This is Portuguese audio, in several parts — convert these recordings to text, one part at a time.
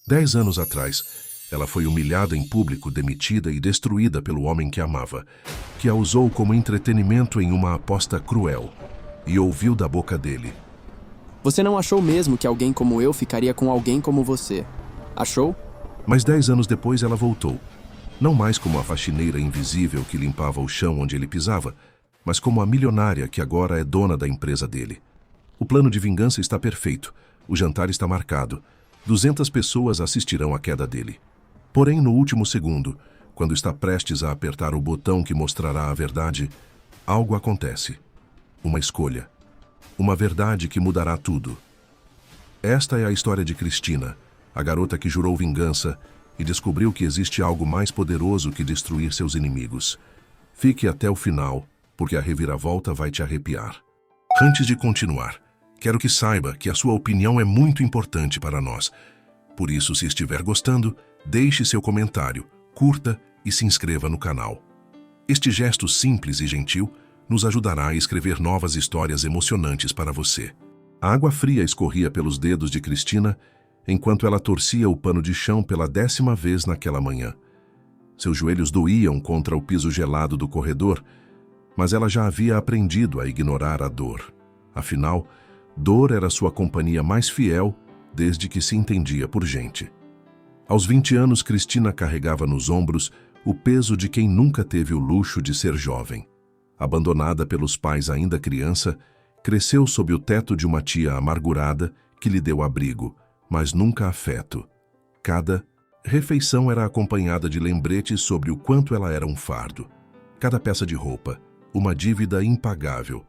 10 anos atrás, ela foi humilhada em público, demitida e destruída pelo homem que amava, que a usou como entretenimento em uma aposta cruel, e ouviu da boca dele: Você não achou mesmo que alguém como eu ficaria com alguém como você? Achou? Mas 10 anos depois ela voltou. Não mais como a faxineira invisível que limpava o chão onde ele pisava, mas como a milionária que agora é dona da empresa dele. O plano de vingança está perfeito. O jantar está marcado. 200 pessoas assistirão à queda dele. Porém, no último segundo, quando está prestes a apertar o botão que mostrará a verdade, algo acontece. Uma escolha. Uma verdade que mudará tudo. Esta é a história de Cristina, a garota que jurou vingança e descobriu que existe algo mais poderoso que destruir seus inimigos. Fique até o final, porque a reviravolta vai te arrepiar. Antes de continuar, quero que saiba que a sua opinião é muito importante para nós. Por isso, se estiver gostando, deixe seu comentário, curta e se inscreva no canal. Este gesto simples e gentil nos ajudará a escrever novas histórias emocionantes para você. A água fria escorria pelos dedos de Cristina enquanto ela torcia o pano de chão pela 10ª vez naquela manhã. Seus joelhos doíam contra o piso gelado do corredor, mas ela já havia aprendido a ignorar a dor. Afinal, dor era sua companhia mais fiel desde que se entendia por gente. Aos 20 anos, Cristina carregava nos ombros o peso de quem nunca teve o luxo de ser jovem. Abandonada pelos pais ainda criança, cresceu sob o teto de uma tia amargurada que lhe deu abrigo, mas nunca afeto. Cada refeição era acompanhada de lembretes sobre o quanto ela era um fardo. Cada peça de roupa, uma dívida impagável.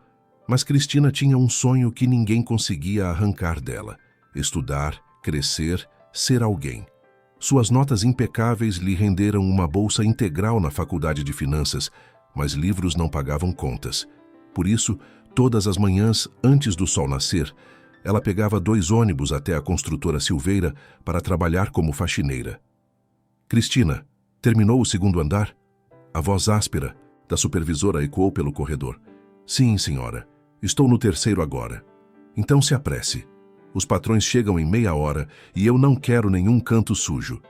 Mas Cristina tinha um sonho que ninguém conseguia arrancar dela: estudar, crescer, ser alguém. Suas notas impecáveis lhe renderam uma bolsa integral na faculdade de finanças, mas livros não pagavam contas. Por isso, todas as manhãs, antes do sol nascer, ela pegava 2 ônibus até a construtora Silveira para trabalhar como faxineira. Cristina, terminou o 2º andar? A voz áspera da supervisora ecoou pelo corredor. Sim, senhora. Estou no 3º agora. Então se apresse. Os patrões chegam em meia hora e eu não quero nenhum canto sujo.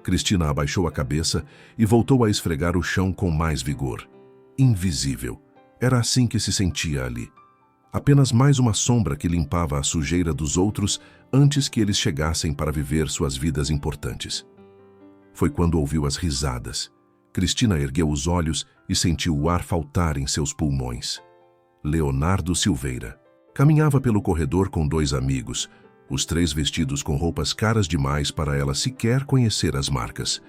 Cristina abaixou a cabeça e voltou a esfregar o chão com mais vigor. Invisível. Era assim que se sentia ali. Apenas mais uma sombra que limpava a sujeira dos outros antes que eles chegassem para viver suas vidas importantes. Foi quando ouviu as risadas. Cristina ergueu os olhos e sentiu o ar faltar em seus pulmões. Leonardo Silveira. Caminhava pelo corredor com 2 amigos, os 3 vestidos com roupas caras demais para ela sequer conhecer as marcas.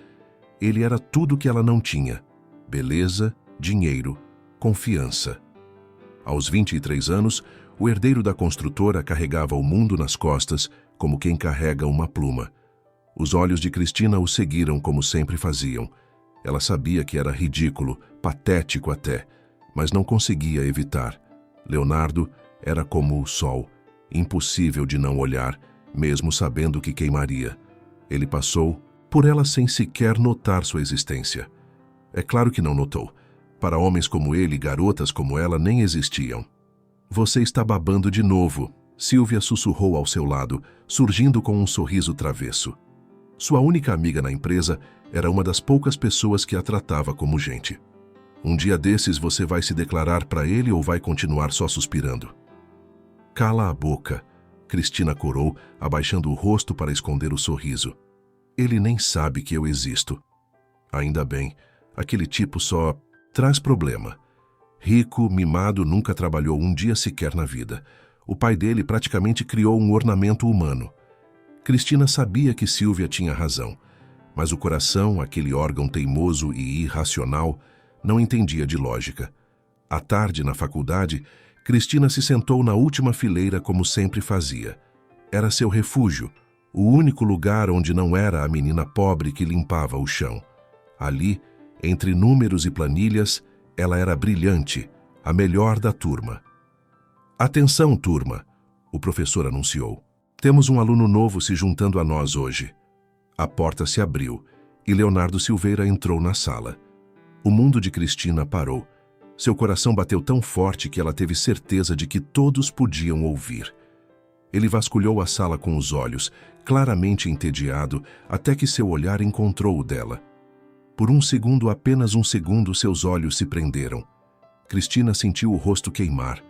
Ele era tudo que ela não tinha: beleza, dinheiro, confiança. Aos 23 anos, o herdeiro da construtora carregava o mundo nas costas como quem carrega uma pluma. Os olhos de Cristina o seguiram como sempre faziam. Ela sabia que era ridículo, patético até, mas não conseguia evitar. Leonardo era como o sol, impossível de não olhar, mesmo sabendo que queimaria. Ele passou por ela sem sequer notar sua existência. É claro que não notou. Para homens como ele, garotas como ela nem existiam. Você está babando de novo, Silvia sussurrou ao seu lado, surgindo com um sorriso travesso. Sua única amiga na empresa era uma das poucas pessoas que a tratava como gente. Um dia desses você vai se declarar para ele ou vai continuar só suspirando? Cala a boca, Cristina corou, abaixando o rosto para esconder o sorriso. Ele nem sabe que eu existo. Ainda bem, aquele tipo só traz problema. Rico, mimado, nunca trabalhou um dia sequer na vida. O pai dele praticamente criou um ornamento humano. Cristina sabia que Silvia tinha razão, mas o coração, aquele órgão teimoso e irracional, não entendia de lógica. À tarde, na faculdade, Cristina se sentou na última fileira como sempre fazia. Era seu refúgio, o único lugar onde não era a menina pobre que limpava o chão. Ali, entre números e planilhas, ela era brilhante, a melhor da turma. Atenção, turma, o professor anunciou. Temos um aluno novo se juntando a nós hoje. A porta se abriu e Leonardo Silveira entrou na sala. O mundo de Cristina parou. Seu coração bateu tão forte que ela teve certeza de que todos podiam ouvir. Ele vasculhou a sala com os olhos, claramente entediado, até que seu olhar encontrou o dela. Por um segundo, apenas um segundo, seus olhos se prenderam. Cristina sentiu o rosto queimar.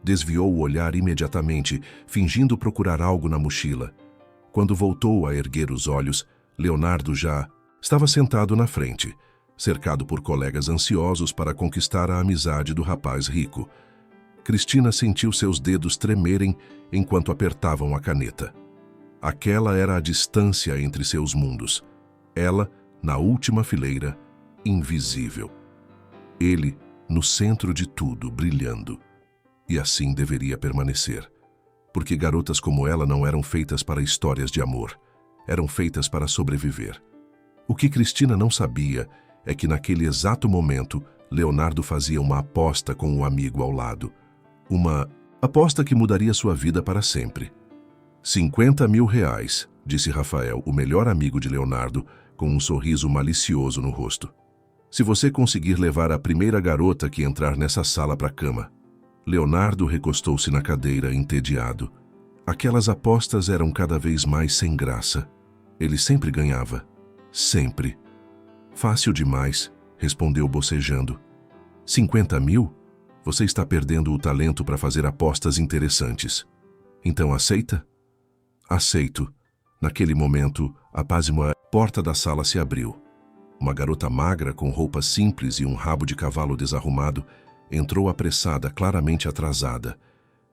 Desviou o olhar imediatamente, fingindo procurar algo na mochila. Quando voltou a erguer os olhos, Leonardo já estava sentado na frente, cercado por colegas ansiosos para conquistar a amizade do rapaz rico. Cristina sentiu seus dedos tremerem enquanto apertavam a caneta. Aquela era a distância entre seus mundos. Ela, na última fileira, invisível. Ele, no centro de tudo, brilhando. E assim deveria permanecer. Porque garotas como ela não eram feitas para histórias de amor. Eram feitas para sobreviver. O que Cristina não sabia é que naquele exato momento, Leonardo fazia uma aposta com um amigo ao lado. Uma aposta que mudaria sua vida para sempre. 50 mil reais, disse Rafael, o melhor amigo de Leonardo, com um sorriso malicioso no rosto. Se você conseguir levar a primeira garota que entrar nessa sala para a cama. Leonardo recostou-se na cadeira, entediado. Aquelas apostas eram cada vez mais sem graça. Ele sempre ganhava. Sempre. Fácil demais, respondeu bocejando. 50 mil? Você está perdendo o talento para fazer apostas interessantes. Então aceita? Aceito. Naquele momento, a porta da sala se abriu. Uma garota magra com roupas simples e um rabo de cavalo desarrumado entrou apressada, claramente atrasada.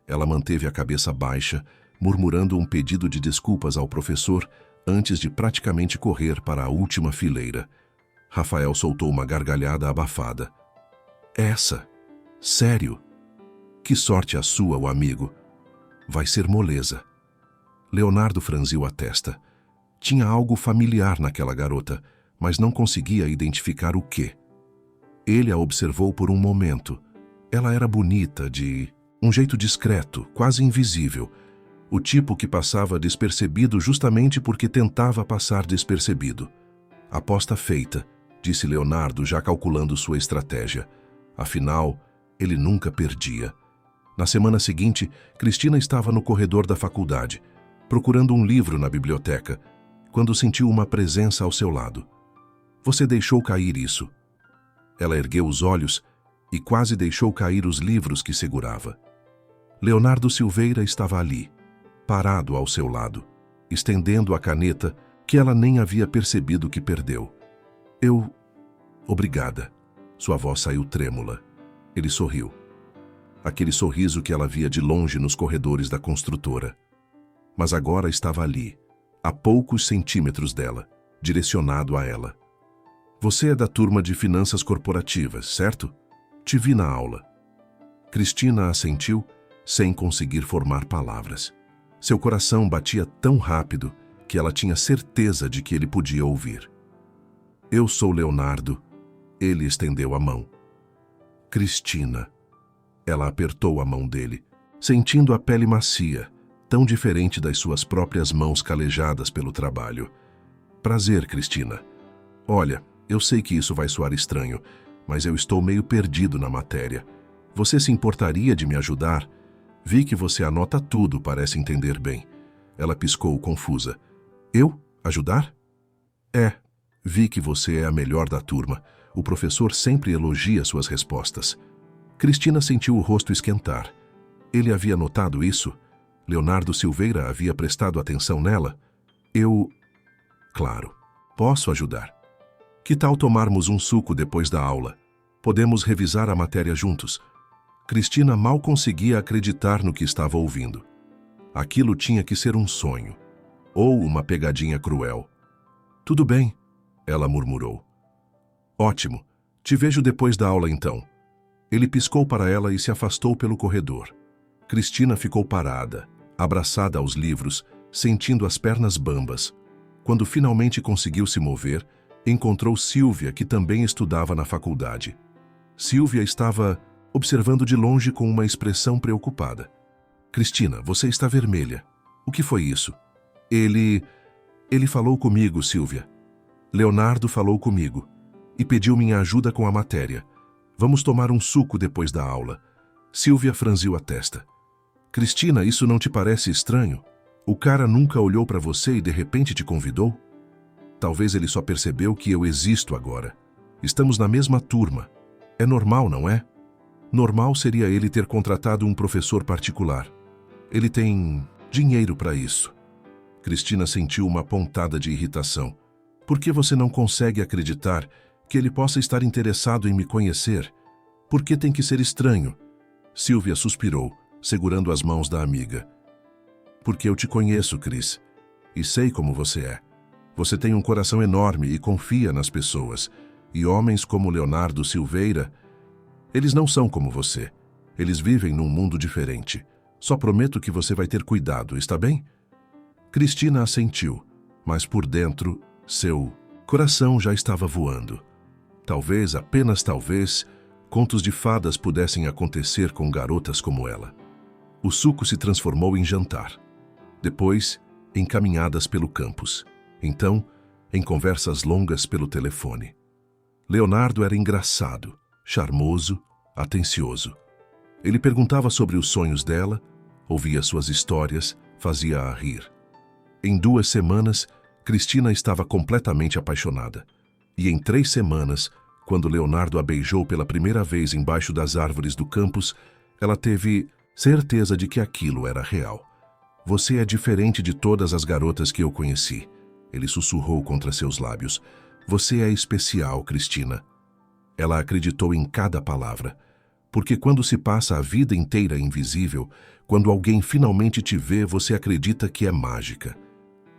Ela manteve a cabeça baixa, murmurando um pedido de desculpas ao professor antes de praticamente correr para a última fileira. Rafael soltou uma gargalhada abafada. Essa? Sério? Que sorte a sua, o amigo. Vai ser moleza. Leonardo franziu a testa. Tinha algo familiar naquela garota, mas não conseguia identificar o quê. Ele a observou por um momento. Ela era bonita, de um jeito discreto, quase invisível. O tipo que passava despercebido justamente porque tentava passar despercebido. Aposta feita, disse Leonardo, já calculando sua estratégia. Afinal, ele nunca perdia. Na semana seguinte, Cristina estava no corredor da faculdade, procurando um livro na biblioteca, quando sentiu uma presença ao seu lado. Você deixou cair isso. Ela ergueu os olhos e quase deixou cair os livros que segurava. Leonardo Silveira estava ali, parado ao seu lado, estendendo a caneta que ela nem havia percebido que perdeu. Obrigada. Sua voz saiu trêmula. Ele sorriu. Aquele sorriso que ela via de longe nos corredores da construtora. Mas agora estava ali, a poucos centímetros dela, direcionado a ela. Você é da turma de finanças corporativas, certo? Te vi na aula. Cristina assentiu, sem conseguir formar palavras. Seu coração batia tão rápido que ela tinha certeza de que ele podia ouvir. Eu sou Leonardo. Ele estendeu a mão. Cristina. Ela apertou a mão dele, sentindo a pele macia, tão diferente das suas próprias mãos calejadas pelo trabalho. Prazer, Cristina. Olha, eu sei que isso vai soar estranho, mas eu estou meio perdido na matéria. Você se importaria de me ajudar? Vi que você anota tudo, parece entender bem. Ela piscou, confusa. Eu? Ajudar? Vi que você é a melhor da turma. O professor sempre elogia suas respostas. Cristina sentiu o rosto esquentar. Ele havia notado isso? Leonardo Silveira havia prestado atenção nela? Claro. Posso ajudar. Que tal tomarmos um suco depois da aula? Podemos revisar a matéria juntos. Cristina mal conseguia acreditar no que estava ouvindo. Aquilo tinha que ser um sonho. Ou uma pegadinha cruel. Tudo bem, ela murmurou. Ótimo. Te vejo depois da aula então. Ele piscou para ela e se afastou pelo corredor. Cristina ficou parada, abraçada aos livros, sentindo as pernas bambas. Quando finalmente conseguiu se mover, encontrou Silvia, que também estudava na faculdade. Silvia estava observando de longe com uma expressão preocupada. Cristina, você está vermelha. O que foi isso? Ele falou comigo, Silvia. Leonardo falou comigo e pediu minha ajuda com a matéria. Vamos tomar um suco depois da aula. Silvia franziu a testa. Cristina, isso não te parece estranho? O cara nunca olhou para você e de repente te convidou? Talvez ele só percebeu que eu existo agora. Estamos na mesma turma. É normal, não é? Normal seria ele ter contratado um professor particular. Ele tem dinheiro para isso. Cristina sentiu uma pontada de irritação. Por que você não consegue acreditar que ele possa estar interessado em me conhecer? Por que tem que ser estranho? Silvia suspirou, segurando as mãos da amiga. Porque eu te conheço, Cris, e sei como você é. Você tem um coração enorme e confia nas pessoas. E homens como Leonardo Silveira, eles não são como você. Eles vivem num mundo diferente. Só prometo que você vai ter cuidado, está bem? Cristina assentiu, mas por dentro, seu coração já estava voando. Talvez, apenas talvez, contos de fadas pudessem acontecer com garotas como ela. O suco se transformou em jantar. Depois, em caminhadas pelo campus. Então, em conversas longas pelo telefone. Leonardo era engraçado, charmoso, atencioso. Ele perguntava sobre os sonhos dela, ouvia suas histórias, fazia-a rir. Em 2 semanas, Cristina estava completamente apaixonada. E em 3 semanas, quando Leonardo a beijou pela primeira vez embaixo das árvores do campus, ela teve certeza de que aquilo era real. Você é diferente de todas as garotas que eu conheci. Ele sussurrou contra seus lábios. Você é especial, Cristina. Ela acreditou em cada palavra. Porque quando se passa a vida inteira invisível, quando alguém finalmente te vê, você acredita que é mágica.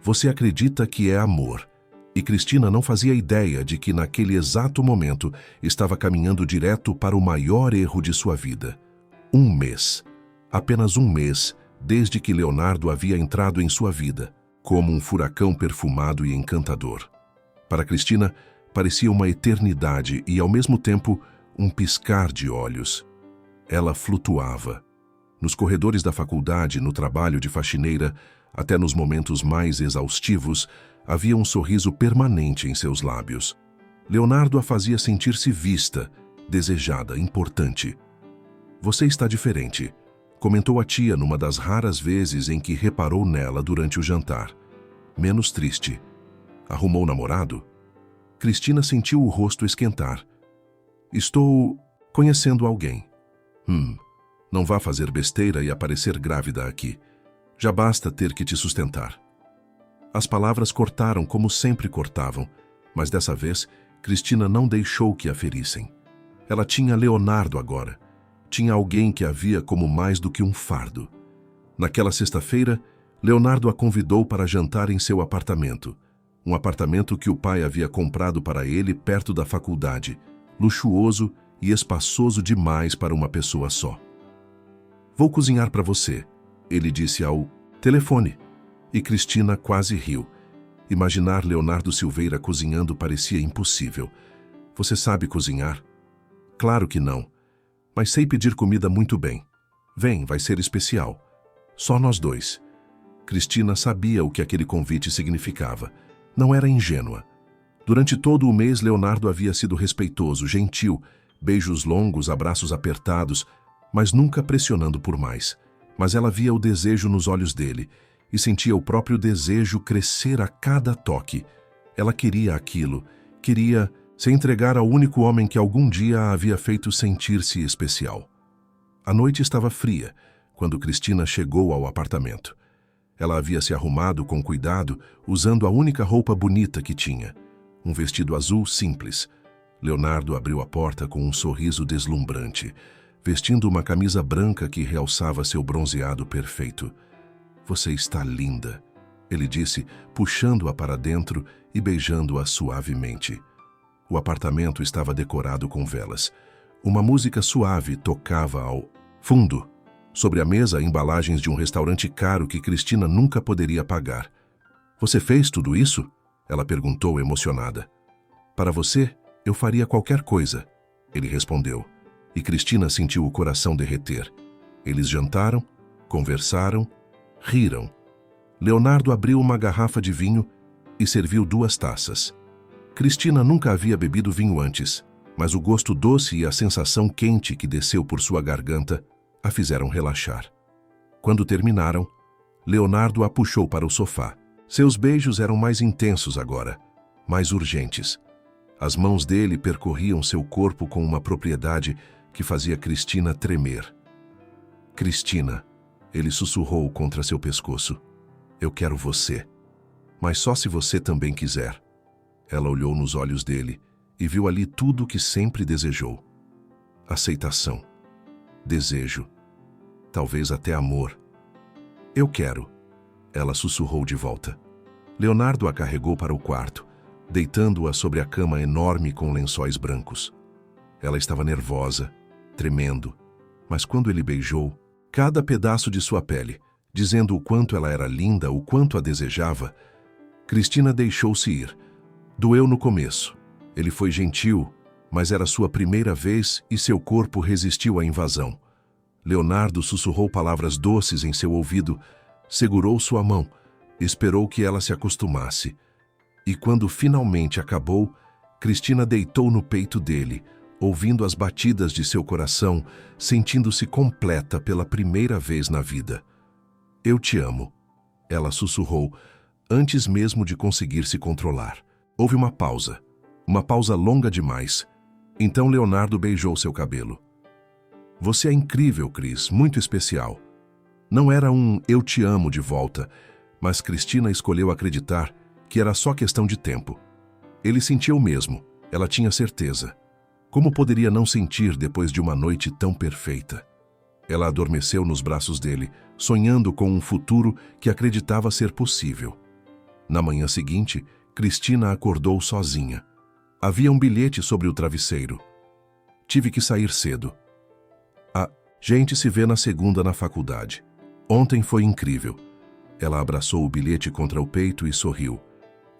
Você acredita que é amor. E Cristina não fazia ideia de que naquele exato momento estava caminhando direto para o maior erro de sua vida. 1 mês. Apenas 1 mês desde que Leonardo havia entrado em sua vida, como um furacão perfumado e encantador. Para Cristina, parecia uma eternidade e, ao mesmo tempo, um piscar de olhos. Ela flutuava. Nos corredores da faculdade, no trabalho de faxineira, até nos momentos mais exaustivos, havia um sorriso permanente em seus lábios. Leonardo a fazia sentir-se vista, desejada, importante. Você está diferente, comentou a tia numa das raras vezes em que reparou nela durante o jantar. Menos triste. Arrumou namorado? Cristina sentiu o rosto esquentar. Estou conhecendo alguém. Não vá fazer besteira e aparecer grávida aqui. Já basta ter que te sustentar. As palavras cortaram como sempre cortavam, mas dessa vez, Cristina não deixou que a ferissem. Ela tinha Leonardo agora. Tinha alguém que a via como mais do que um fardo. Naquela sexta-feira, Leonardo a convidou para jantar em seu apartamento. Um apartamento que o pai havia comprado para ele perto da faculdade, luxuoso e espaçoso demais para uma pessoa só. Vou cozinhar para você, ele disse ao telefone. E Cristina quase riu. Imaginar Leonardo Silveira cozinhando parecia impossível. Você sabe cozinhar? Claro que não. Mas sei pedir comida muito bem. Vem, vai ser especial. Só nós dois. Cristina sabia o que aquele convite significava. Não era ingênua. Durante todo o mês, Leonardo havia sido respeitoso, gentil, beijos longos, abraços apertados, mas nunca pressionando por mais. Mas ela via o desejo nos olhos dele e sentia o próprio desejo crescer a cada toque. Ela queria aquilo, queria se entregar ao único homem que algum dia a havia feito sentir-se especial. A noite estava fria quando Cristina chegou ao apartamento. Ela havia se arrumado com cuidado, usando a única roupa bonita que tinha, um vestido azul simples. Leonardo abriu a porta com um sorriso deslumbrante, vestindo uma camisa branca que realçava seu bronzeado perfeito. Você está linda, ele disse, puxando-a para dentro e beijando-a suavemente. O apartamento estava decorado com velas. Uma música suave tocava ao fundo. Sobre a mesa, embalagens de um restaurante caro que Cristina nunca poderia pagar. Você fez tudo isso? Ela perguntou emocionada. Para você, eu faria qualquer coisa, ele respondeu. E Cristina sentiu o coração derreter. Eles jantaram, conversaram, riram. Leonardo abriu uma garrafa de vinho e serviu 2 taças. Cristina nunca havia bebido vinho antes, mas o gosto doce e a sensação quente que desceu por sua garganta a fizeram relaxar. Quando terminaram, Leonardo a puxou para o sofá. Seus beijos eram mais intensos agora, mais urgentes. As mãos dele percorriam seu corpo com uma propriedade que fazia Cristina tremer. Cristina, ele sussurrou contra seu pescoço. Eu quero você, mas só se você também quiser. Ela olhou nos olhos dele e viu ali tudo o que sempre desejou. Aceitação, desejo, talvez até amor. Eu quero, ela sussurrou de volta. Leonardo a carregou para o quarto, deitando-a sobre a cama enorme com lençóis brancos. Ela estava nervosa, tremendo, mas quando ele beijou, cada pedaço de sua pele, dizendo o quanto ela era linda, o quanto a desejava, Cristina deixou-se ir. Doeu no começo. Ele foi gentil, mas era sua primeira vez e seu corpo resistiu à invasão. Leonardo sussurrou palavras doces em seu ouvido, segurou sua mão, esperou que ela se acostumasse. E quando finalmente acabou, Cristina deitou no peito dele, ouvindo as batidas de seu coração, sentindo-se completa pela primeira vez na vida. Eu te amo, ela sussurrou, antes mesmo de conseguir se controlar. Houve uma pausa longa demais. Então Leonardo beijou seu cabelo. Você é incrível, Cris, muito especial. Não era um eu te amo de volta, mas Cristina escolheu acreditar que era só questão de tempo. Ele sentiu o mesmo, ela tinha certeza. Como poderia não sentir depois de uma noite tão perfeita? Ela adormeceu nos braços dele, sonhando com um futuro que acreditava ser possível. Na manhã seguinte, Cristina acordou sozinha. Havia um bilhete sobre o travesseiro. Tive que sair cedo. A gente se vê na segunda na faculdade. Ontem foi incrível. Ela abraçou o bilhete contra o peito e sorriu.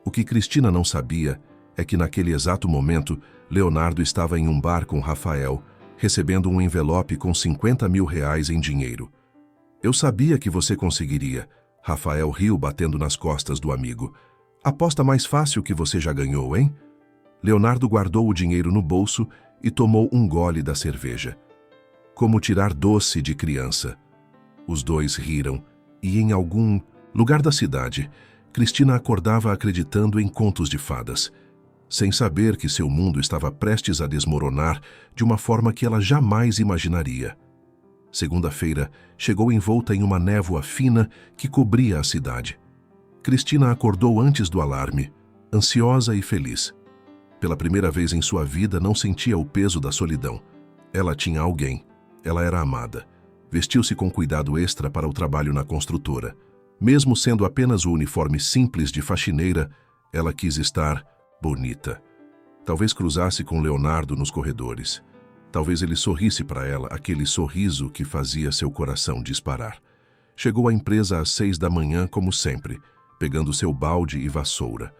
O que Cristina não sabia é que naquele exato momento, Leonardo estava em um bar com Rafael, recebendo um envelope com R$50 mil em dinheiro. Eu sabia que você conseguiria. Rafael riu batendo nas costas do amigo. Aposta mais fácil que você já ganhou, hein? Leonardo guardou o dinheiro no bolso e tomou um gole da cerveja. Como tirar doce de criança. Os dois riram e em algum lugar da cidade, Cristina acordava acreditando em contos de fadas, sem saber que seu mundo estava prestes a desmoronar de uma forma que ela jamais imaginaria. Segunda-feira chegou envolta em uma névoa fina que cobria a cidade. Cristina acordou antes do alarme, ansiosa e feliz. Pela primeira vez em sua vida não sentia o peso da solidão. Ela tinha alguém. Ela era amada. Vestiu-se com cuidado extra para o trabalho na construtora. Mesmo sendo apenas o uniforme simples de faxineira, ela quis estar bonita. Talvez cruzasse com Leonardo nos corredores. Talvez ele sorrisse para ela, aquele sorriso que fazia seu coração disparar. Chegou à empresa às 6 da manhã, como sempre, pegando seu balde e vassoura.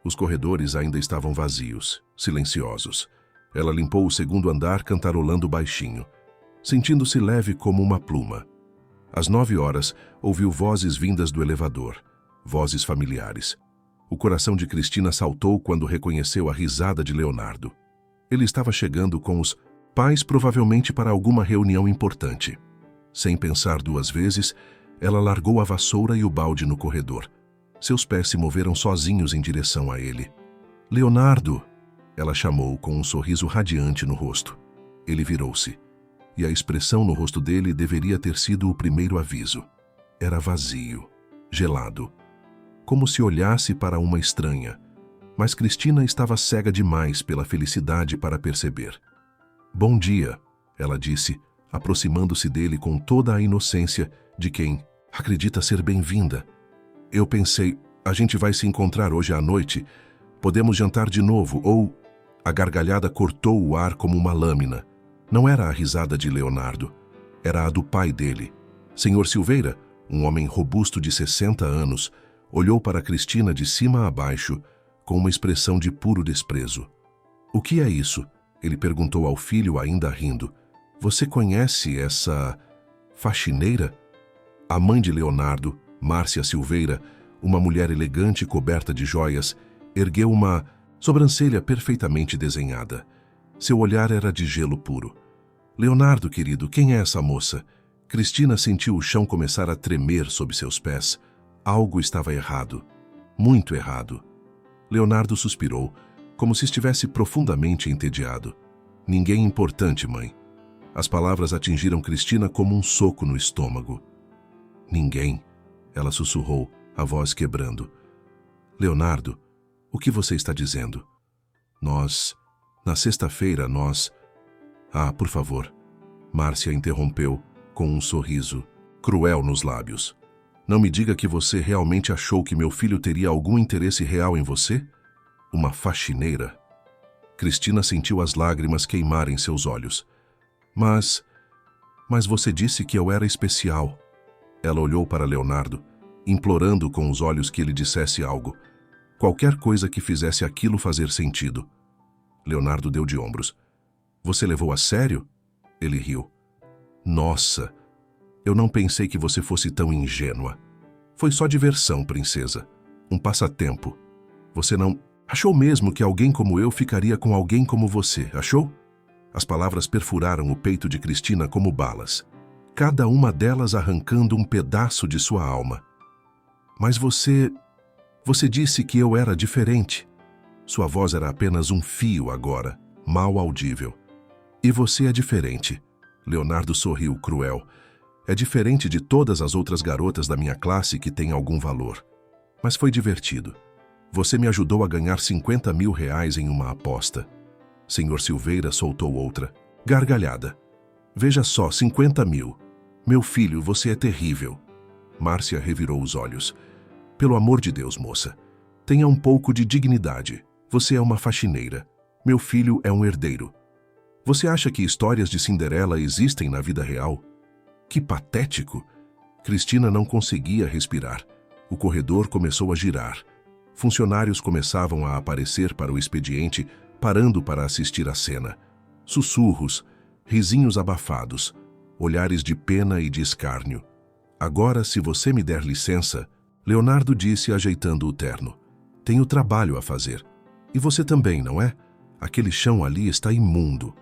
Os corredores ainda estavam vazios, silenciosos. Ela limpou o segundo andar cantarolando baixinho, sentindo-se leve como uma pluma. Às 9 horas, ouviu vozes vindas do elevador, vozes familiares. O coração de Cristina saltou quando reconheceu a risada de Leonardo. Ele estava chegando com os pais provavelmente para alguma reunião importante. Sem pensar duas vezes, ela largou a vassoura e o balde no corredor. Seus pés se moveram sozinhos em direção a ele. Leonardo! Ela chamou com um sorriso radiante no rosto. Ele virou-se. E a expressão no rosto dele deveria ter sido o primeiro aviso. Era vazio, gelado, como se olhasse para uma estranha. Mas Cristina estava cega demais pela felicidade para perceber. Bom dia, ela disse, aproximando-se dele com toda a inocência de quem acredita ser bem-vinda. Eu pensei, a gente vai se encontrar hoje à noite. Podemos jantar de novo, ou... A gargalhada cortou o ar como uma lâmina. Não era a risada de Leonardo. Era a do pai dele. Senhor Silveira, um homem robusto de 60 anos, olhou para Cristina de cima a baixo, com uma expressão de puro desprezo. O que é isso? Ele perguntou ao filho, ainda rindo. Você conhece essa... faxineira? A mãe de Leonardo, Márcia Silveira, uma mulher elegante coberta de joias, ergueu uma sobrancelha perfeitamente desenhada. Seu olhar era de gelo puro. Leonardo, querido, quem é essa moça? Cristina sentiu o chão começar a tremer sob seus pés. Algo estava errado. Muito errado. Leonardo suspirou, como se estivesse profundamente entediado. Ninguém importante, mãe. As palavras atingiram Cristina como um soco no estômago. Ninguém, ela sussurrou, a voz quebrando. Leonardo, o que você está dizendo? Na sexta-feira, Ah, por favor. Márcia interrompeu, com um sorriso cruel nos lábios. Não me diga que você realmente achou que meu filho teria algum interesse real em você? Uma faxineira? Cristina sentiu as lágrimas queimarem seus olhos. Mas você disse que eu era especial. Ela olhou para Leonardo, implorando com os olhos que ele dissesse algo. Qualquer coisa que fizesse aquilo fazer sentido. Leonardo deu de ombros. Você levou a sério? Ele riu. Nossa, eu não pensei que você fosse tão ingênua. Foi só diversão, princesa. Um passatempo. Você não... Achou mesmo que alguém como eu ficaria com alguém como você, achou? As palavras perfuraram o peito de Cristina como balas, cada uma delas arrancando um pedaço de sua alma. Mas você disse que eu era diferente. Sua voz era apenas um fio agora, mal audível. E você é diferente. Leonardo sorriu cruel. É diferente de todas as outras garotas da minha classe que têm algum valor. Mas foi divertido. Você me ajudou a ganhar 50 mil reais em uma aposta. Senhor Silveira soltou outra. Gargalhada. Veja só, 50 mil. Meu filho, você é terrível. Márcia revirou os olhos. Pelo amor de Deus, moça. Tenha um pouco de dignidade. Você é uma faxineira. Meu filho é um herdeiro. Você acha que histórias de Cinderela existem na vida real? Que patético! Cristina não conseguia respirar. O corredor começou a girar. Funcionários começavam a aparecer para o expediente, parando para assistir à cena. Sussurros, risinhos abafados, olhares de pena e de escárnio. Agora, se você me der licença, Leonardo disse ajeitando o terno. Tenho trabalho a fazer. E você também, não é? Aquele chão ali está imundo.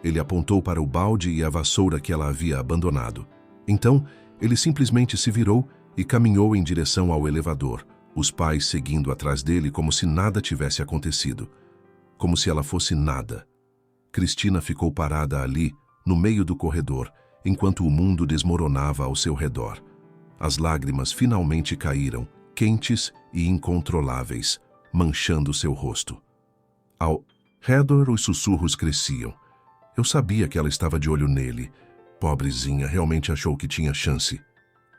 Ele apontou para o balde e a vassoura que ela havia abandonado. Então, ele simplesmente se virou e caminhou em direção ao elevador, os pais seguindo atrás dele como se nada tivesse acontecido. Como se ela fosse nada. Cristina ficou parada ali, no meio do corredor, enquanto o mundo desmoronava ao seu redor. As lágrimas finalmente caíram, quentes e incontroláveis, manchando seu rosto. Ao redor, os sussurros cresciam. Eu sabia que ela estava de olho nele. Pobrezinha, realmente achou que tinha chance.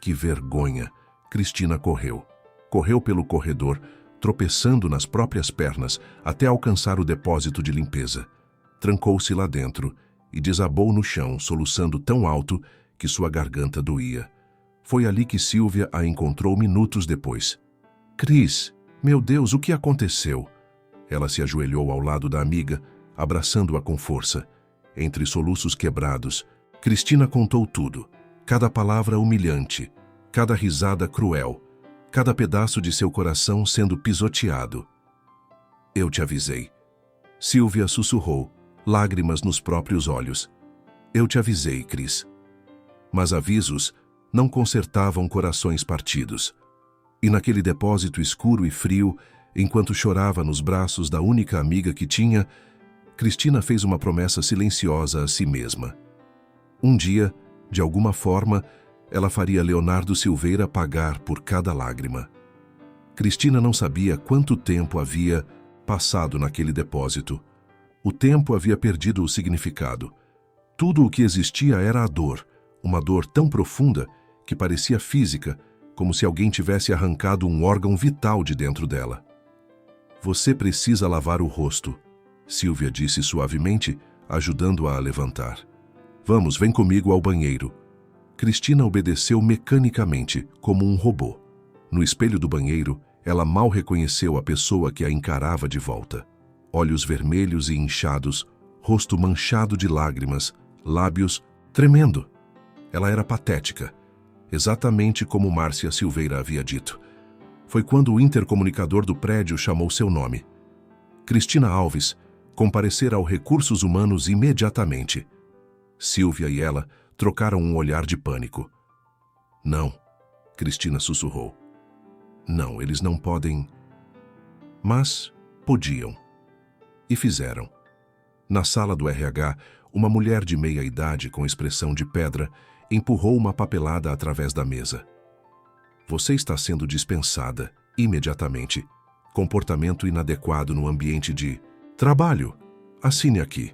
Que vergonha! Cristina correu. Correu pelo corredor, tropeçando nas próprias pernas até alcançar o depósito de limpeza. Trancou-se lá dentro e desabou no chão, soluçando tão alto que sua garganta doía. Foi ali que Silvia a encontrou minutos depois. Cris, meu Deus, o que aconteceu? Ela se ajoelhou ao lado da amiga, abraçando-a com força. Entre soluços quebrados, Cristina contou tudo. Cada palavra humilhante, cada risada cruel, cada pedaço de seu coração sendo pisoteado. Eu te avisei. Silvia sussurrou, lágrimas nos próprios olhos. Eu te avisei, Cris. Mas avisos não consertavam corações partidos. E naquele depósito escuro e frio, enquanto chorava nos braços da única amiga que tinha, Cristina fez uma promessa silenciosa a si mesma. Um dia, de alguma forma, ela faria Leonardo Silveira pagar por cada lágrima. Cristina não sabia quanto tempo havia passado naquele depósito. O tempo havia perdido o significado. Tudo o que existia era a dor, uma dor tão profunda que parecia física, como se alguém tivesse arrancado um órgão vital de dentro dela. Você precisa lavar o rosto, Silvia disse suavemente, ajudando-a a levantar. Vamos, vem comigo ao banheiro. Cristina obedeceu mecanicamente, como um robô. No espelho do banheiro, ela mal reconheceu a pessoa que a encarava de volta. Olhos vermelhos e inchados, rosto manchado de lágrimas, lábios tremendo. Ela era patética, exatamente como Márcia Silveira havia dito. Foi quando o intercomunicador do prédio chamou seu nome. Cristina Alves comparecera ao Recursos Humanos imediatamente. Silvia e ela trocaram um olhar de pânico. Não, Cristina sussurrou. Não, eles não podem. Mas podiam. E fizeram. Na sala do RH, uma mulher de meia idade com expressão de pedra empurrou uma papelada através da mesa. Você está sendo dispensada, imediatamente. Comportamento inadequado no ambiente de trabalho. Assine aqui.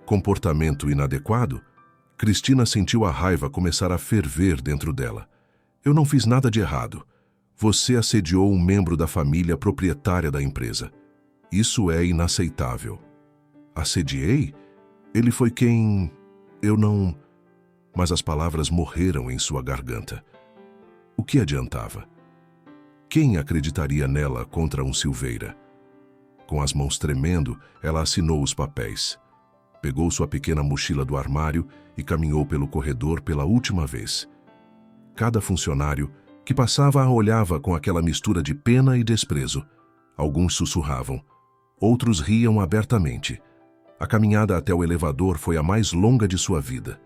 Comportamento inadequado? Cristina sentiu a raiva começar a ferver dentro dela. Eu não fiz nada de errado. Você assediou um membro da família proprietária da empresa. Isso é inaceitável. Assediei? Ele foi quem... Eu não... Mas as palavras morreram em sua garganta. O que adiantava? Quem acreditaria nela contra um Silveira? Com as mãos tremendo, ela assinou os papéis. Pegou sua pequena mochila do armário e caminhou pelo corredor pela última vez. Cada funcionário que passava a olhava com aquela mistura de pena e desprezo. Alguns sussurravam. Outros riam abertamente. A caminhada até o elevador foi a mais longa de sua vida.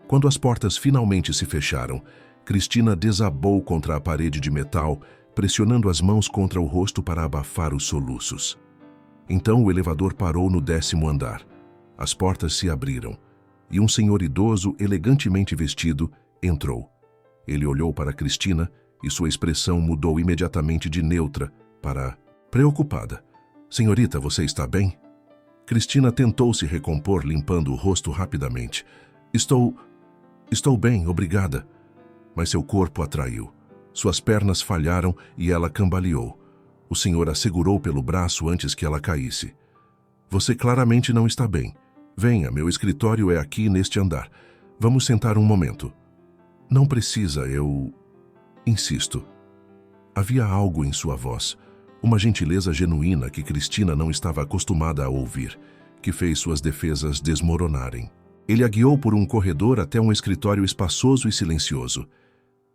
Quando as portas finalmente se fecharam, Cristina desabou contra a parede de metal, pressionando as mãos contra o rosto para abafar os soluços. Então o elevador parou no 10º andar. As portas se abriram, e um senhor idoso, elegantemente vestido, entrou. Ele olhou para Cristina e sua expressão mudou imediatamente de neutra para preocupada. Senhorita, você está bem? Cristina tentou se recompor, limpando o rosto rapidamente. Estou bem, obrigada. Mas seu corpo a traiu. Suas pernas falharam e ela cambaleou. O senhor a segurou pelo braço antes que ela caísse. Você claramente não está bem. Venha, meu escritório é aqui neste andar. Vamos sentar um momento. Não precisa, eu... Insisto. Havia algo em sua voz, uma gentileza genuína que Cristina não estava acostumada a ouvir, que fez suas defesas desmoronarem. Ele a guiou por um corredor até um escritório espaçoso e silencioso.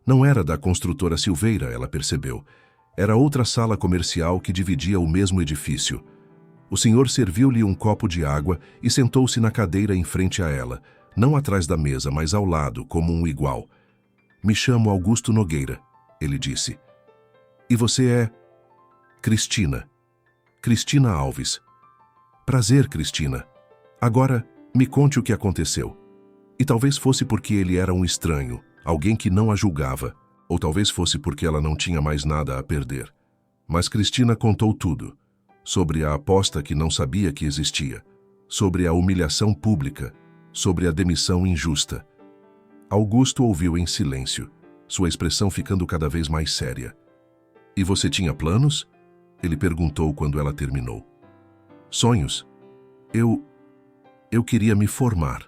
Não era da construtora Silveira, ela percebeu. Era outra sala comercial que dividia o mesmo edifício. O senhor serviu-lhe um copo de água e sentou-se na cadeira em frente a ela, não atrás da mesa, mas ao lado, como um igual. Me chamo Augusto Nogueira, ele disse. E você é... Cristina. Cristina Alves. Prazer, Cristina. Agora, me conte o que aconteceu. E talvez fosse porque ele era um estranho, alguém que não a julgava, ou talvez fosse porque ela não tinha mais nada a perder. Mas Cristina contou tudo. Sobre a aposta que não sabia que existia, sobre a humilhação pública, sobre a demissão injusta. Augusto ouviu em silêncio, sua expressão ficando cada vez mais séria. E você tinha planos? Ele perguntou quando ela terminou. Sonhos? Eu queria me formar,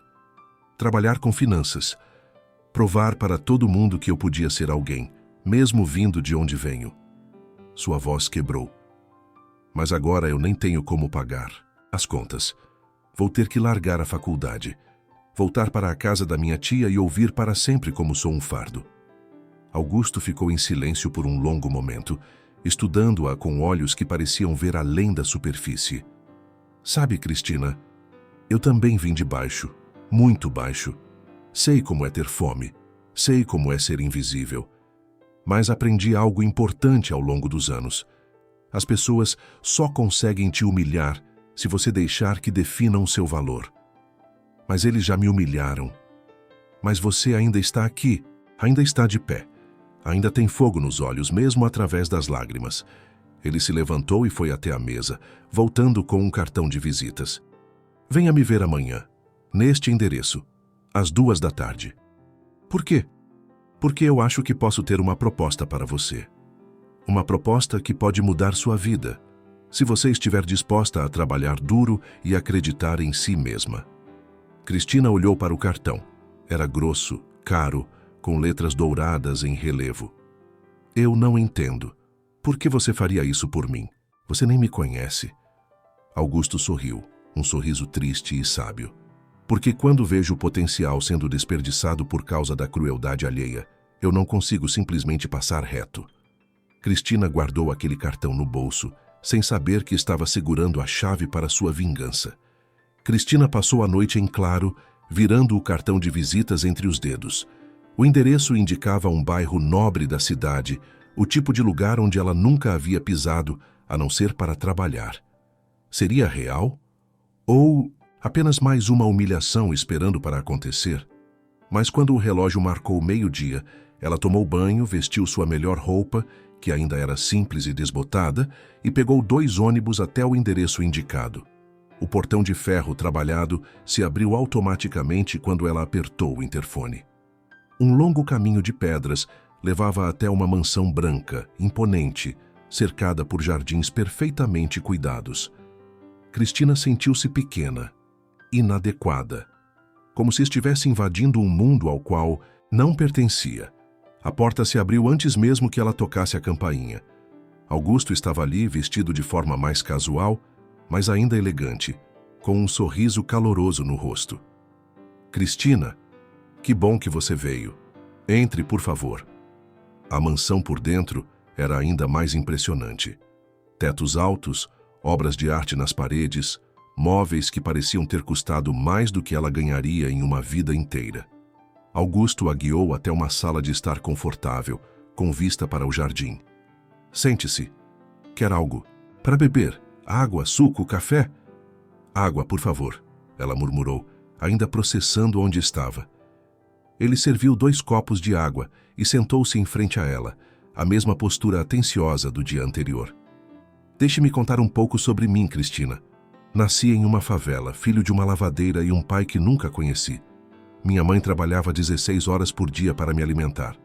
trabalhar com finanças, provar para todo mundo que eu podia ser alguém, mesmo vindo de onde venho. Sua voz quebrou. Mas agora eu nem tenho como pagar as contas. Vou ter que largar a faculdade, voltar para a casa da minha tia e ouvir para sempre como sou um fardo. Augusto ficou em silêncio por um longo momento, estudando-a com olhos que pareciam ver além da superfície. Sabe, Cristina, eu também vim de baixo, muito baixo. Sei como é ter fome, sei como é ser invisível. Mas aprendi algo importante ao longo dos anos. As pessoas só conseguem te humilhar se você deixar que definam seu valor. Mas eles já me humilharam. Mas você ainda está aqui, ainda está de pé. Ainda tem fogo nos olhos, mesmo através das lágrimas. Ele se levantou e foi até a mesa, voltando com um cartão de visitas. Venha me ver amanhã, neste endereço, às 14h. Por quê? Porque eu acho que posso ter uma proposta para você. Uma proposta que pode mudar sua vida, se você estiver disposta a trabalhar duro e acreditar em si mesma. Cristina olhou para o cartão. Era grosso, caro, com letras douradas em relevo. Eu não entendo. Por que você faria isso por mim? Você nem me conhece. Augusto sorriu, um sorriso triste e sábio. Porque quando vejo o potencial sendo desperdiçado por causa da crueldade alheia, eu não consigo simplesmente passar reto. Cristina guardou aquele cartão no bolso, sem saber que estava segurando a chave para sua vingança. Cristina passou a noite em claro, virando o cartão de visitas entre os dedos. O endereço indicava um bairro nobre da cidade, o tipo de lugar onde ela nunca havia pisado, a não ser para trabalhar. Seria real? Ou apenas mais uma humilhação esperando para acontecer? Mas quando o relógio marcou meio-dia, ela tomou banho, vestiu sua melhor roupa, que ainda era simples e desbotada, e pegou 2 ônibus até o endereço indicado. O portão de ferro trabalhado se abriu automaticamente quando ela apertou o interfone. Um longo caminho de pedras levava até uma mansão branca, imponente, cercada por jardins perfeitamente cuidados. Cristina sentiu-se pequena, inadequada, como se estivesse invadindo um mundo ao qual não pertencia. A porta se abriu antes mesmo que ela tocasse a campainha. Augusto estava ali, vestido de forma mais casual, mas ainda elegante, com um sorriso caloroso no rosto. Cristina, que bom que você veio. Entre, por favor. A mansão por dentro era ainda mais impressionante. Tetos altos, obras de arte nas paredes, móveis que pareciam ter custado mais do que ela ganharia em uma vida inteira. Augusto a guiou até uma sala de estar confortável, com vista para o jardim. Sente-se. Quer algo? Para beber? Água, suco, café? Água, por favor, ela murmurou, ainda processando onde estava. Ele serviu 2 copos de água e sentou-se em frente a ela, a mesma postura atenciosa do dia anterior. Deixe-me contar um pouco sobre mim, Cristina. Nasci em uma favela, filho de uma lavadeira e um pai que nunca conheci. Minha mãe trabalhava 16 horas por dia para me alimentar.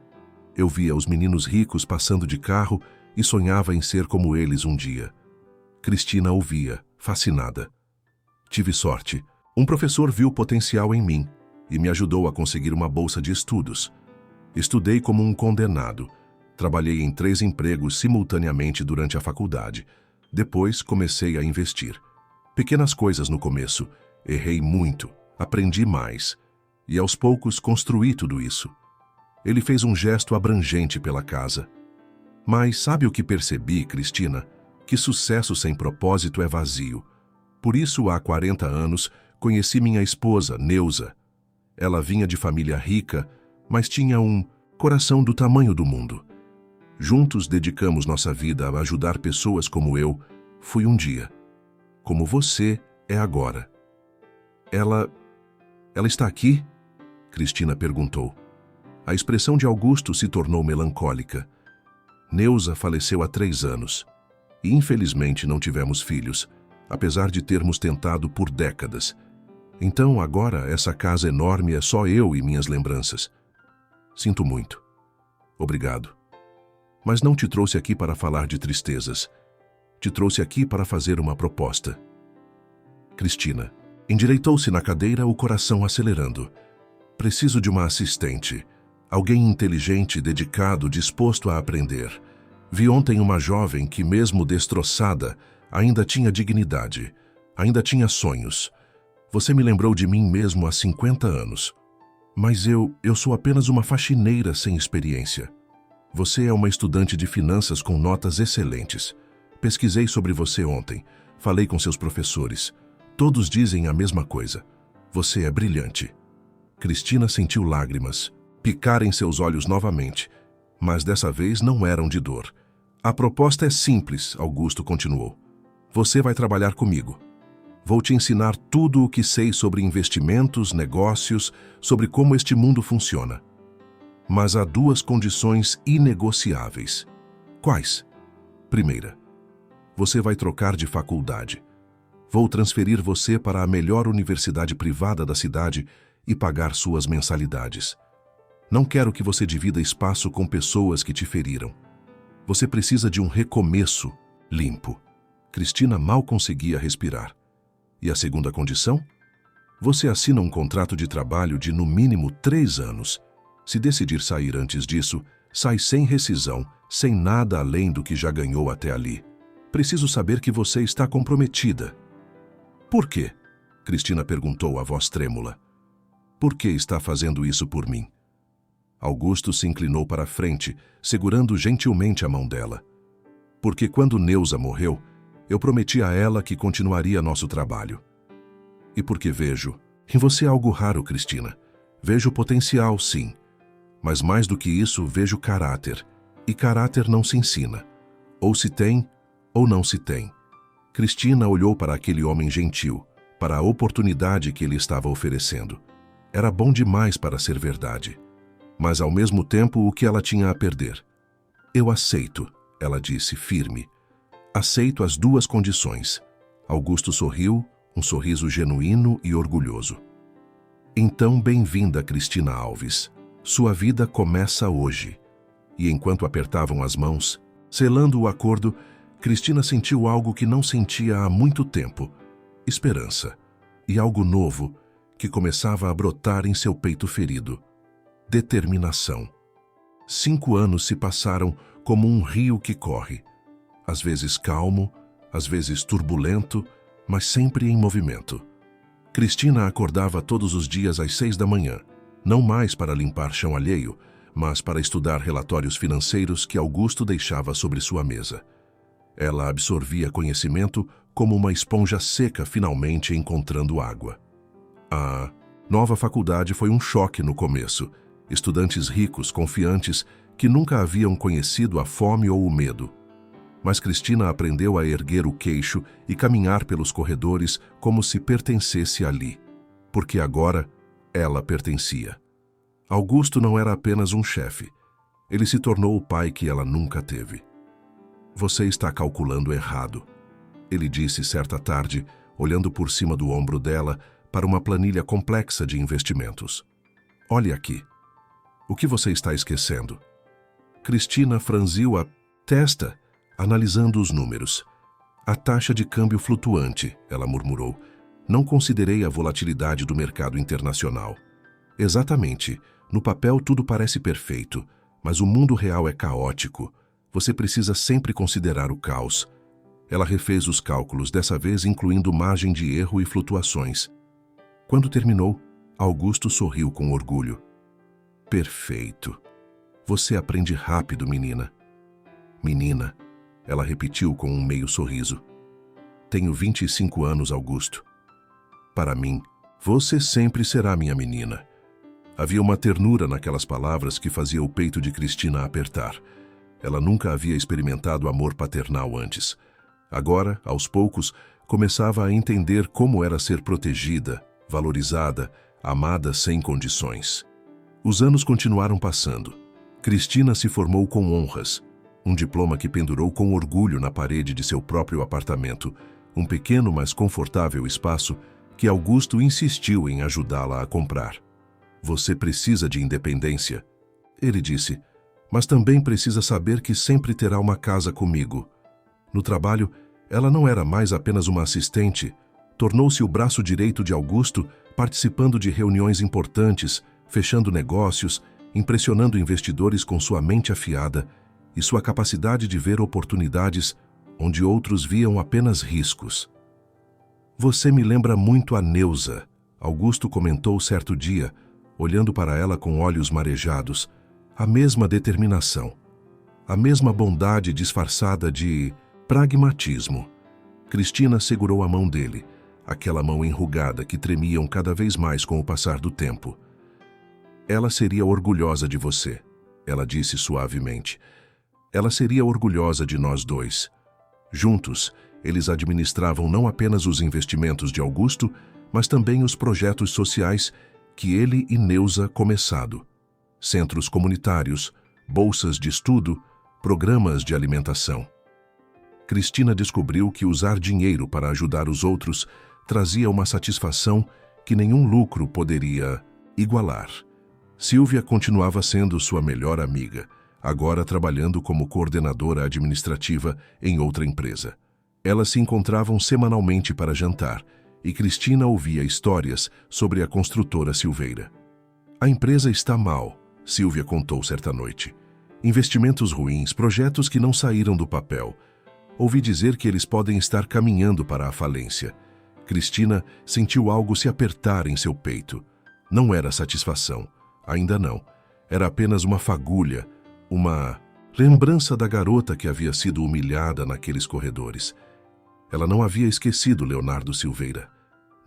Eu via os meninos ricos passando de carro e sonhava em ser como eles um dia. Cristina ouvia, fascinada. Tive sorte. Um professor viu potencial em mim e me ajudou a conseguir uma bolsa de estudos. Estudei como um condenado. Trabalhei em 3 empregos simultaneamente durante a faculdade. Depois comecei a investir. Pequenas coisas no começo. Errei muito, aprendi mais. E aos poucos construí tudo isso. Ele fez um gesto abrangente pela casa. Mas sabe o que percebi, Cristina? Que sucesso sem propósito é vazio. Por isso, há 40 anos, conheci minha esposa, Neuza. Ela vinha de família rica, mas tinha um coração do tamanho do mundo. Juntos dedicamos nossa vida a ajudar pessoas como eu fui um dia. Como você é agora. Ela está aqui? Cristina perguntou. A expressão de Augusto se tornou melancólica. Neuza faleceu há 3 anos. E infelizmente não tivemos filhos, apesar de termos tentado por décadas. Então agora essa casa enorme é só eu e minhas lembranças. Sinto muito. Obrigado. Mas não te trouxe aqui para falar de tristezas. Te trouxe aqui para fazer uma proposta. Cristina endireitou-se na cadeira, o coração acelerando. Preciso de uma assistente. Alguém inteligente, dedicado, disposto a aprender. Vi ontem uma jovem que, mesmo destroçada, ainda tinha dignidade, ainda tinha sonhos. Você me lembrou de mim mesmo há 50 anos. Mas eu sou apenas uma faxineira sem experiência. Você é uma estudante de finanças com notas excelentes. Pesquisei sobre você ontem, falei com seus professores. Todos dizem a mesma coisa. Você é brilhante. Cristina sentiu lágrimas picar em seus olhos novamente, mas dessa vez não eram de dor. A proposta é simples, Augusto continuou. Você vai trabalhar comigo. Vou te ensinar tudo o que sei sobre investimentos, negócios, sobre como este mundo funciona. Mas há 2 condições inegociáveis. Quais? Primeira, você vai trocar de faculdade. Vou transferir você para a melhor universidade privada da cidade e pagar suas mensalidades. Não quero que você divida espaço com pessoas que te feriram. Você precisa de um recomeço limpo. Cristina mal conseguia respirar. E a segunda condição? Você assina um contrato de trabalho de no mínimo 3 anos. Se decidir sair antes disso, sai sem rescisão, sem nada além do que já ganhou até ali. Preciso saber que você está comprometida. Por quê? Cristina perguntou, a voz trêmula. Por que está fazendo isso por mim? Augusto se inclinou para a frente, segurando gentilmente a mão dela. Porque quando Neuza morreu, eu prometi a ela que continuaria nosso trabalho. E porque vejo, Em você há algo raro, Cristina. Vejo potencial, sim. Mas mais do que isso, vejo caráter. E caráter não se ensina. Ou se tem, ou não se tem. Cristina olhou para aquele homem gentil, para a oportunidade que ele estava oferecendo. Era bom demais para ser verdade. Mas, ao mesmo tempo, o que ela tinha a perder? Eu aceito, ela disse, firme. Aceito as duas condições. Augusto sorriu, um sorriso genuíno e orgulhoso. Então, bem-vinda, Cristina Alves. Sua vida começa hoje. E enquanto apertavam as mãos, selando o acordo, Cristina sentiu algo que não sentia há muito tempo. Esperança. E algo novo que começava a brotar em seu peito ferido. Determinação. 5 anos se passaram como um rio que corre. Às vezes calmo, às vezes turbulento, mas sempre em movimento. Cristina acordava todos os dias às 6 da manhã, não mais para limpar chão alheio, mas para estudar relatórios financeiros que Augusto deixava sobre sua mesa. Ela absorvia conhecimento como uma esponja seca finalmente encontrando água. A nova faculdade foi um choque no começo. Estudantes ricos, confiantes, que nunca haviam conhecido a fome ou o medo. Mas Cristina aprendeu a erguer o queixo e caminhar pelos corredores como se pertencesse ali, porque agora ela pertencia. Augusto não era apenas um chefe. Ele se tornou o pai que ela nunca teve. Você está calculando errado, ele disse certa tarde, olhando por cima do ombro dela para uma planilha complexa de investimentos. Olhe aqui. O que você está esquecendo? Cristina franziu a testa, analisando os números. A taxa de câmbio flutuante, ela murmurou. Não considerei a volatilidade do mercado internacional. Exatamente. No papel tudo parece perfeito, mas o mundo real é caótico. Você precisa sempre considerar o caos. Ela refez os cálculos, dessa vez incluindo margem de erro e flutuações. Quando terminou, Augusto sorriu com orgulho. Perfeito. Você aprende rápido, menina. Menina, ela repetiu com um meio sorriso. Tenho 25 anos, Augusto. Para mim, você sempre será minha menina. Havia uma ternura naquelas palavras que fazia o peito de Cristina apertar. Ela nunca havia experimentado amor paternal antes. Agora, aos poucos, começava a entender como era ser protegida, valorizada, amada sem condições. Os anos continuaram passando. Cristina se formou com honras, um diploma que pendurou com orgulho na parede de seu próprio apartamento, um pequeno mas confortável espaço que Augusto insistiu em ajudá-la a comprar. Você precisa de independência, ele disse, mas também precisa saber que sempre terá uma casa comigo. No trabalho, ela não era mais apenas uma assistente, tornou-se o braço direito de Augusto, participando de reuniões importantes, fechando negócios, impressionando investidores com sua mente afiada e sua capacidade de ver oportunidades onde outros viam apenas riscos. Você me lembra muito a Neuza, Augusto comentou certo dia, olhando para ela com olhos marejados. A mesma determinação, a mesma bondade disfarçada de pragmatismo. Cristina segurou a mão dele, aquela mão enrugada que tremiam cada vez mais com o passar do tempo. Ela seria orgulhosa de você, ela disse suavemente. Ela seria orgulhosa de nós dois. Juntos, eles administravam não apenas os investimentos de Augusto, mas também os projetos sociais que ele e Neuza começado. Centros comunitários, bolsas de estudo, programas de alimentação. Cristina descobriu que usar dinheiro para ajudar os outros trazia uma satisfação que nenhum lucro poderia igualar. Silvia continuava sendo sua melhor amiga, agora trabalhando como coordenadora administrativa em outra empresa. Elas se encontravam semanalmente para jantar e Cristina ouvia histórias sobre a construtora Silveira. A empresa está mal, Silvia contou certa noite. Investimentos ruins, projetos que não saíram do papel. Ouvi dizer que eles podem estar caminhando para a falência. Cristina sentiu algo se apertar em seu peito. Não era satisfação, ainda não. Era apenas uma fagulha, uma lembrança da garota que havia sido humilhada naqueles corredores. Ela não havia esquecido Leonardo Silveira.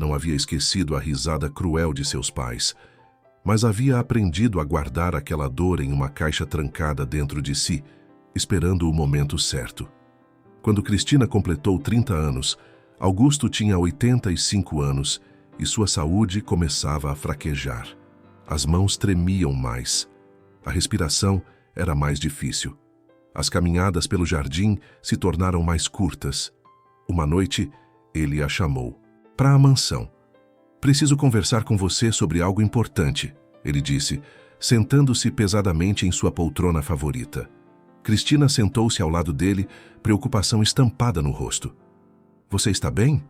Não havia esquecido a risada cruel de seus pais, mas havia aprendido a guardar aquela dor em uma caixa trancada dentro de si, esperando o momento certo. Quando Cristina completou 30 anos, Augusto tinha 85 anos e sua saúde começava a fraquejar. As mãos tremiam mais. A respiração era mais difícil. As caminhadas pelo jardim se tornaram mais curtas. Uma noite, ele a chamou para a mansão. "Preciso conversar com você sobre algo importante", ele disse, sentando-se pesadamente em sua poltrona favorita. Cristina sentou-se ao lado dele, preocupação estampada no rosto. "Você está bem?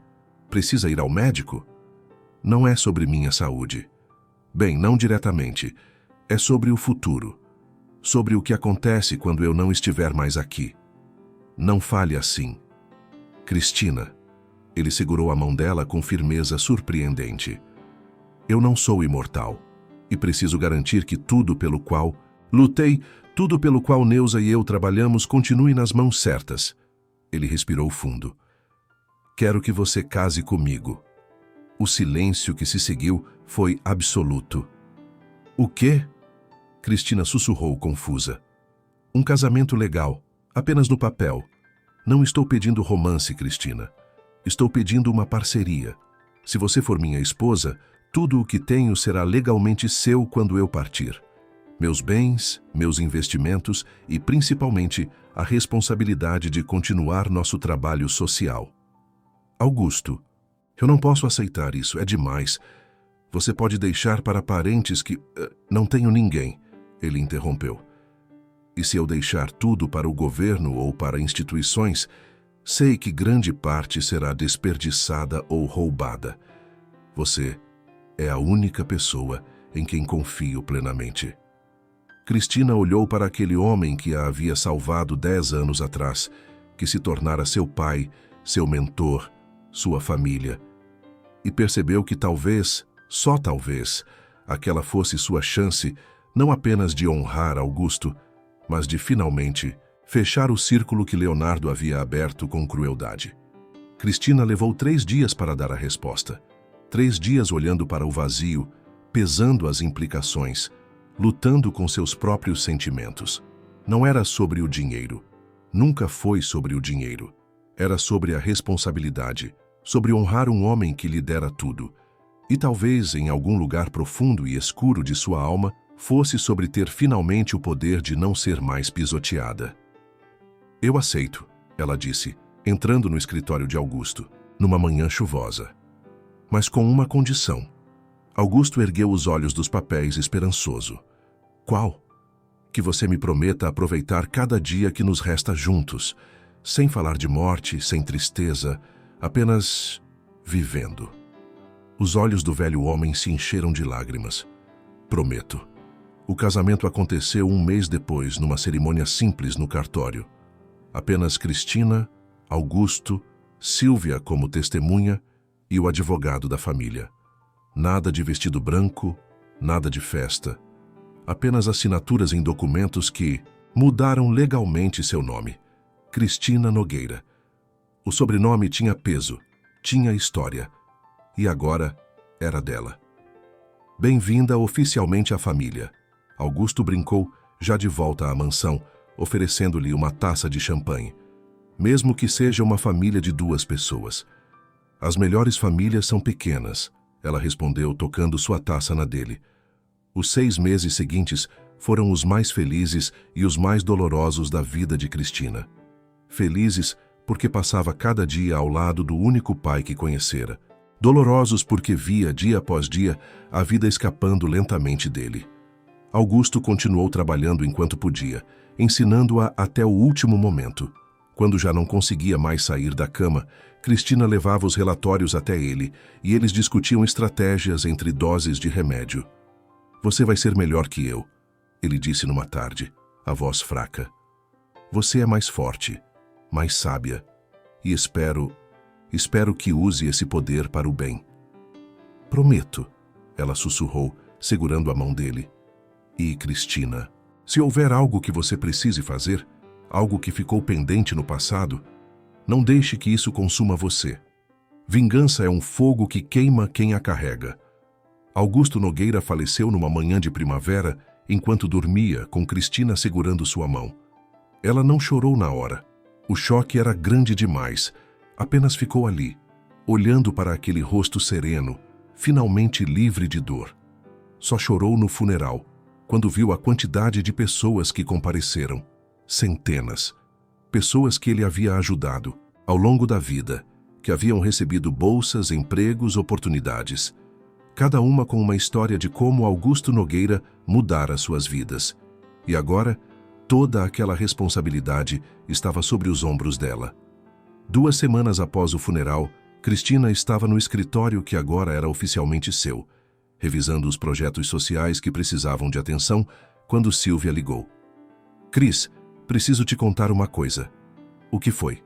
Precisa ir ao médico?" "Não é sobre minha saúde." "Bem, não diretamente. É sobre o futuro. Sobre o que acontece quando eu não estiver mais aqui." "Não fale assim." "Cristina." Ele segurou a mão dela com firmeza surpreendente. "Eu não sou imortal. E preciso garantir que tudo pelo qual lutei, tudo pelo qual Neuza e eu trabalhamos continue nas mãos certas." Ele respirou fundo. "Quero que você case comigo." O silêncio que se seguiu foi absoluto. "O quê?" Cristina sussurrou confusa. "Um casamento legal, apenas no papel. Não estou pedindo romance, Cristina. Estou pedindo uma parceria. Se você for minha esposa, tudo o que tenho será legalmente seu quando eu partir. Meus bens, meus investimentos e, principalmente, a responsabilidade de continuar nosso trabalho social." "Augusto, eu não posso aceitar isso, é demais. Você pode deixar para parentes que... Não tenho ninguém." Ele interrompeu. "E se eu deixar tudo para o governo ou para instituições, sei que grande parte será desperdiçada ou roubada. Você é a única pessoa em quem confio plenamente." Cristina olhou para aquele homem que a havia salvado 10 anos atrás, que se tornara seu pai, seu mentor, sua família, e percebeu que talvez, só talvez, aquela fosse sua chance não apenas de honrar Augusto, mas de finalmente fechar o círculo que Leonardo havia aberto com crueldade. Cristina levou 3 dias para dar a resposta. 3 dias olhando para o vazio, pesando as implicações, lutando com seus próprios sentimentos. Não era sobre o dinheiro. Nunca foi sobre o dinheiro. Era sobre a responsabilidade, sobre honrar um homem que lhe dera tudo. E talvez, em algum lugar profundo e escuro de sua alma, fosse sobre ter finalmente o poder de não ser mais pisoteada. "Eu aceito", ela disse, entrando no escritório de Augusto, numa manhã chuvosa. "Mas com uma condição." Augusto ergueu os olhos dos papéis esperançoso. "Qual?" "Que você me prometa aproveitar cada dia que nos resta juntos, sem falar de morte, sem tristeza, apenas vivendo." Os olhos do velho homem se encheram de lágrimas. "Prometo." O casamento aconteceu 1 mês depois, numa cerimônia simples no cartório. Apenas Cristina, Augusto, Sílvia como testemunha e o advogado da família. Nada de vestido branco, nada de festa. Apenas assinaturas em documentos que mudaram legalmente seu nome. Cristina Nogueira. O sobrenome tinha peso, tinha história. E agora era dela. "Bem-vinda oficialmente à família." Augusto brincou, já de volta à mansão, oferecendo-lhe uma taça de champanhe. "Mesmo que seja uma família de 2 pessoas." "As melhores famílias são pequenas", ela respondeu, tocando sua taça na dele. Os 6 meses seguintes foram os mais felizes e os mais dolorosos da vida de Cristina. Felizes porque passava cada dia ao lado do único pai que conhecera. Dolorosos porque via, dia após dia, a vida escapando lentamente dele. Augusto continuou trabalhando enquanto podia, ensinando-a até o último momento. Quando já não conseguia mais sair da cama, Cristina levava os relatórios até ele e eles discutiam estratégias entre doses de remédio. "Você vai ser melhor que eu", ele disse numa tarde, a voz fraca. "Você é mais forte, mais sábia, e espero que use esse poder para o bem." "Prometo", ela sussurrou, segurando a mão dele. "E, Cristina, se houver algo que você precise fazer, algo que ficou pendente no passado, não deixe que isso consuma você. Vingança é um fogo que queima quem a carrega. Augusto Nogueira faleceu numa manhã de primavera enquanto dormia, com Cristina segurando sua mão. Ela não chorou na hora. O choque era grande demais. Apenas ficou ali, olhando para aquele rosto sereno, finalmente livre de dor. Só chorou no funeral, quando viu a quantidade de pessoas que compareceram. Centenas. Pessoas que ele havia ajudado ao longo da vida, que haviam recebido bolsas, empregos, oportunidades. Cada uma com uma história de como Augusto Nogueira mudara suas vidas. E agora, toda aquela responsabilidade estava sobre os ombros dela. 2 semanas após o funeral, Cristina estava no escritório que agora era oficialmente seu, revisando os projetos sociais que precisavam de atenção, quando Sílvia ligou. Cris, preciso te contar uma coisa. O que foi?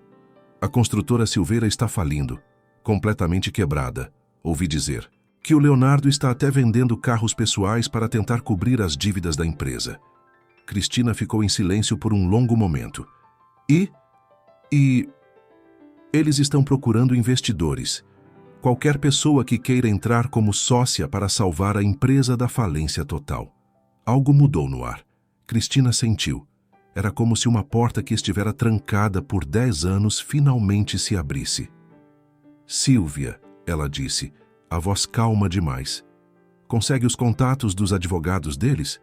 A construtora Silveira está falindo, completamente quebrada, ouvi dizer. Que o Leonardo está até vendendo carros pessoais para tentar cobrir as dívidas da empresa. Cristina ficou em silêncio por um longo momento. E eles estão procurando investidores. Qualquer pessoa que queira entrar como sócia para salvar a empresa da falência total. Algo mudou no ar. Cristina sentiu. Era como se uma porta que estivera trancada por 10 anos finalmente se abrisse. Sílvia, ela disse, a voz calma demais. Consegue os contatos dos advogados deles?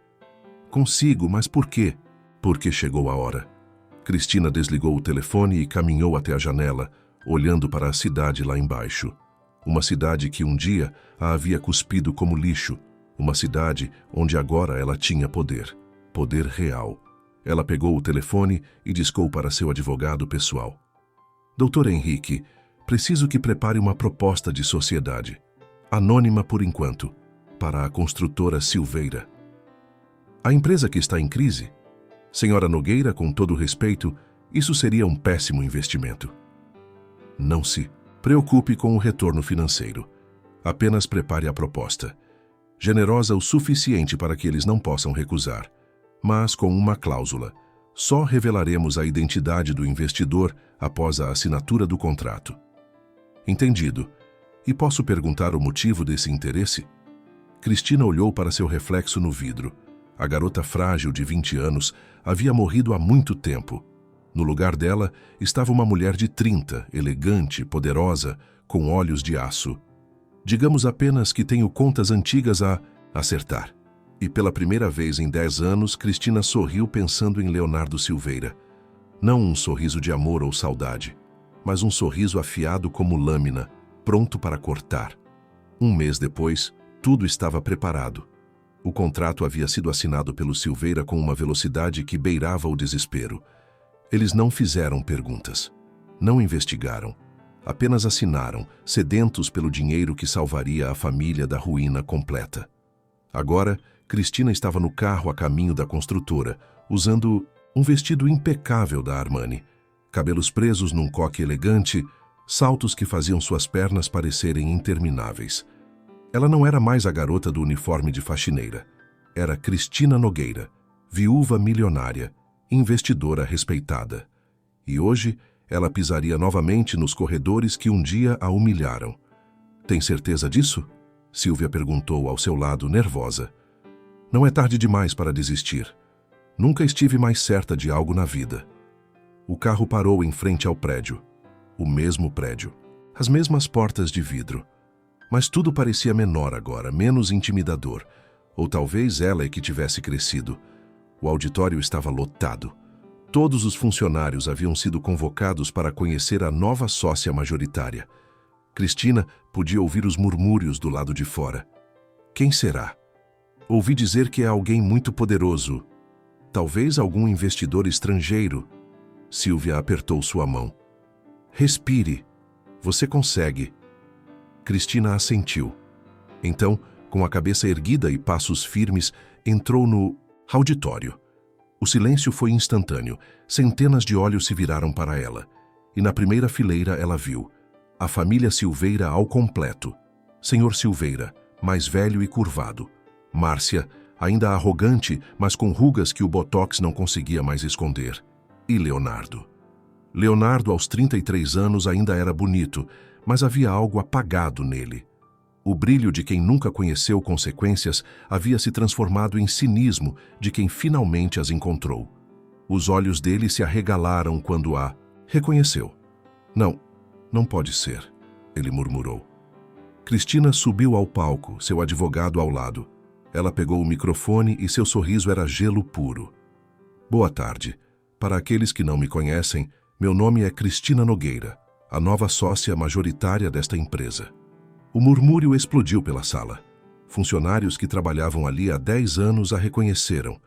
Consigo, mas por quê? Porque chegou a hora. Cristina desligou o telefone e caminhou até a janela, olhando para a cidade lá embaixo. Uma cidade que um dia a havia cuspido como lixo. Uma cidade onde agora ela tinha poder. Poder real. Ela pegou o telefone e discou para seu advogado pessoal. Doutor Henrique, preciso que prepare uma proposta de sociedade. Anônima por enquanto, para a construtora Silveira. A empresa que está em crise? Senhora Nogueira, com todo respeito, isso seria um péssimo investimento. Não se preocupe com o retorno financeiro. Apenas prepare a proposta. Generosa o suficiente para que eles não possam recusar, mas com uma cláusula. Só revelaremos a identidade do investidor após a assinatura do contrato. Entendido. E posso perguntar o motivo desse interesse? Cristina olhou para seu reflexo no vidro. A garota frágil de 20 anos havia morrido há muito tempo. No lugar dela estava uma mulher de 30, elegante, poderosa, com olhos de aço. Digamos apenas que tenho contas antigas a acertar. E pela primeira vez em 10 anos, Cristina sorriu pensando em Leonardo Silveira. Não um sorriso de amor ou saudade, mas um sorriso afiado como lâmina, pronto para cortar. 1 mês depois, tudo estava preparado. O contrato havia sido assinado pelo Silveira com uma velocidade que beirava o desespero. Eles não fizeram perguntas. Não investigaram. Apenas assinaram, sedentos pelo dinheiro que salvaria a família da ruína completa. Agora, Cristina estava no carro a caminho da construtora, usando um vestido impecável da Armani, cabelos presos num coque elegante, saltos que faziam suas pernas parecerem intermináveis. Ela não era mais a garota do uniforme de faxineira. Era Cristina Nogueira, viúva milionária, investidora respeitada. E hoje, ela pisaria novamente nos corredores que um dia a humilharam. Tem certeza disso? Sílvia perguntou ao seu lado, nervosa. Não é tarde demais para desistir. Nunca estive mais certa de algo na vida. O carro parou em frente ao prédio. O mesmo prédio. As mesmas portas de vidro. Mas tudo parecia menor agora, menos intimidador. Ou talvez ela é que tivesse crescido. O auditório estava lotado. Todos os funcionários haviam sido convocados para conhecer a nova sócia majoritária. Cristina podia ouvir os murmúrios do lado de fora. Quem será? Ouvi dizer que é alguém muito poderoso. Talvez algum investidor estrangeiro. Sílvia apertou sua mão. Respire. Você consegue. Cristina assentiu. Então, com a cabeça erguida e passos firmes, entrou no auditório. O silêncio foi instantâneo. Centenas de olhos se viraram para ela. E na primeira fileira ela viu a família Silveira ao completo. Senhor Silveira, mais velho e curvado. Márcia, ainda arrogante, mas com rugas que o botox não conseguia mais esconder. E Leonardo. Leonardo, aos 33 anos, ainda era bonito, mas havia algo apagado nele. O brilho de quem nunca conheceu consequências havia se transformado em cinismo de quem finalmente as encontrou. Os olhos dele se arregalaram quando a reconheceu. Não, não pode ser, ele murmurou. Cristina subiu ao palco, seu advogado ao lado. Ela pegou o microfone e seu sorriso era gelo puro. Boa tarde. Para aqueles que não me conhecem, meu nome é Cristina Nogueira, a nova sócia majoritária desta empresa. O murmúrio explodiu pela sala. Funcionários que trabalhavam ali há 10 anos a reconheceram.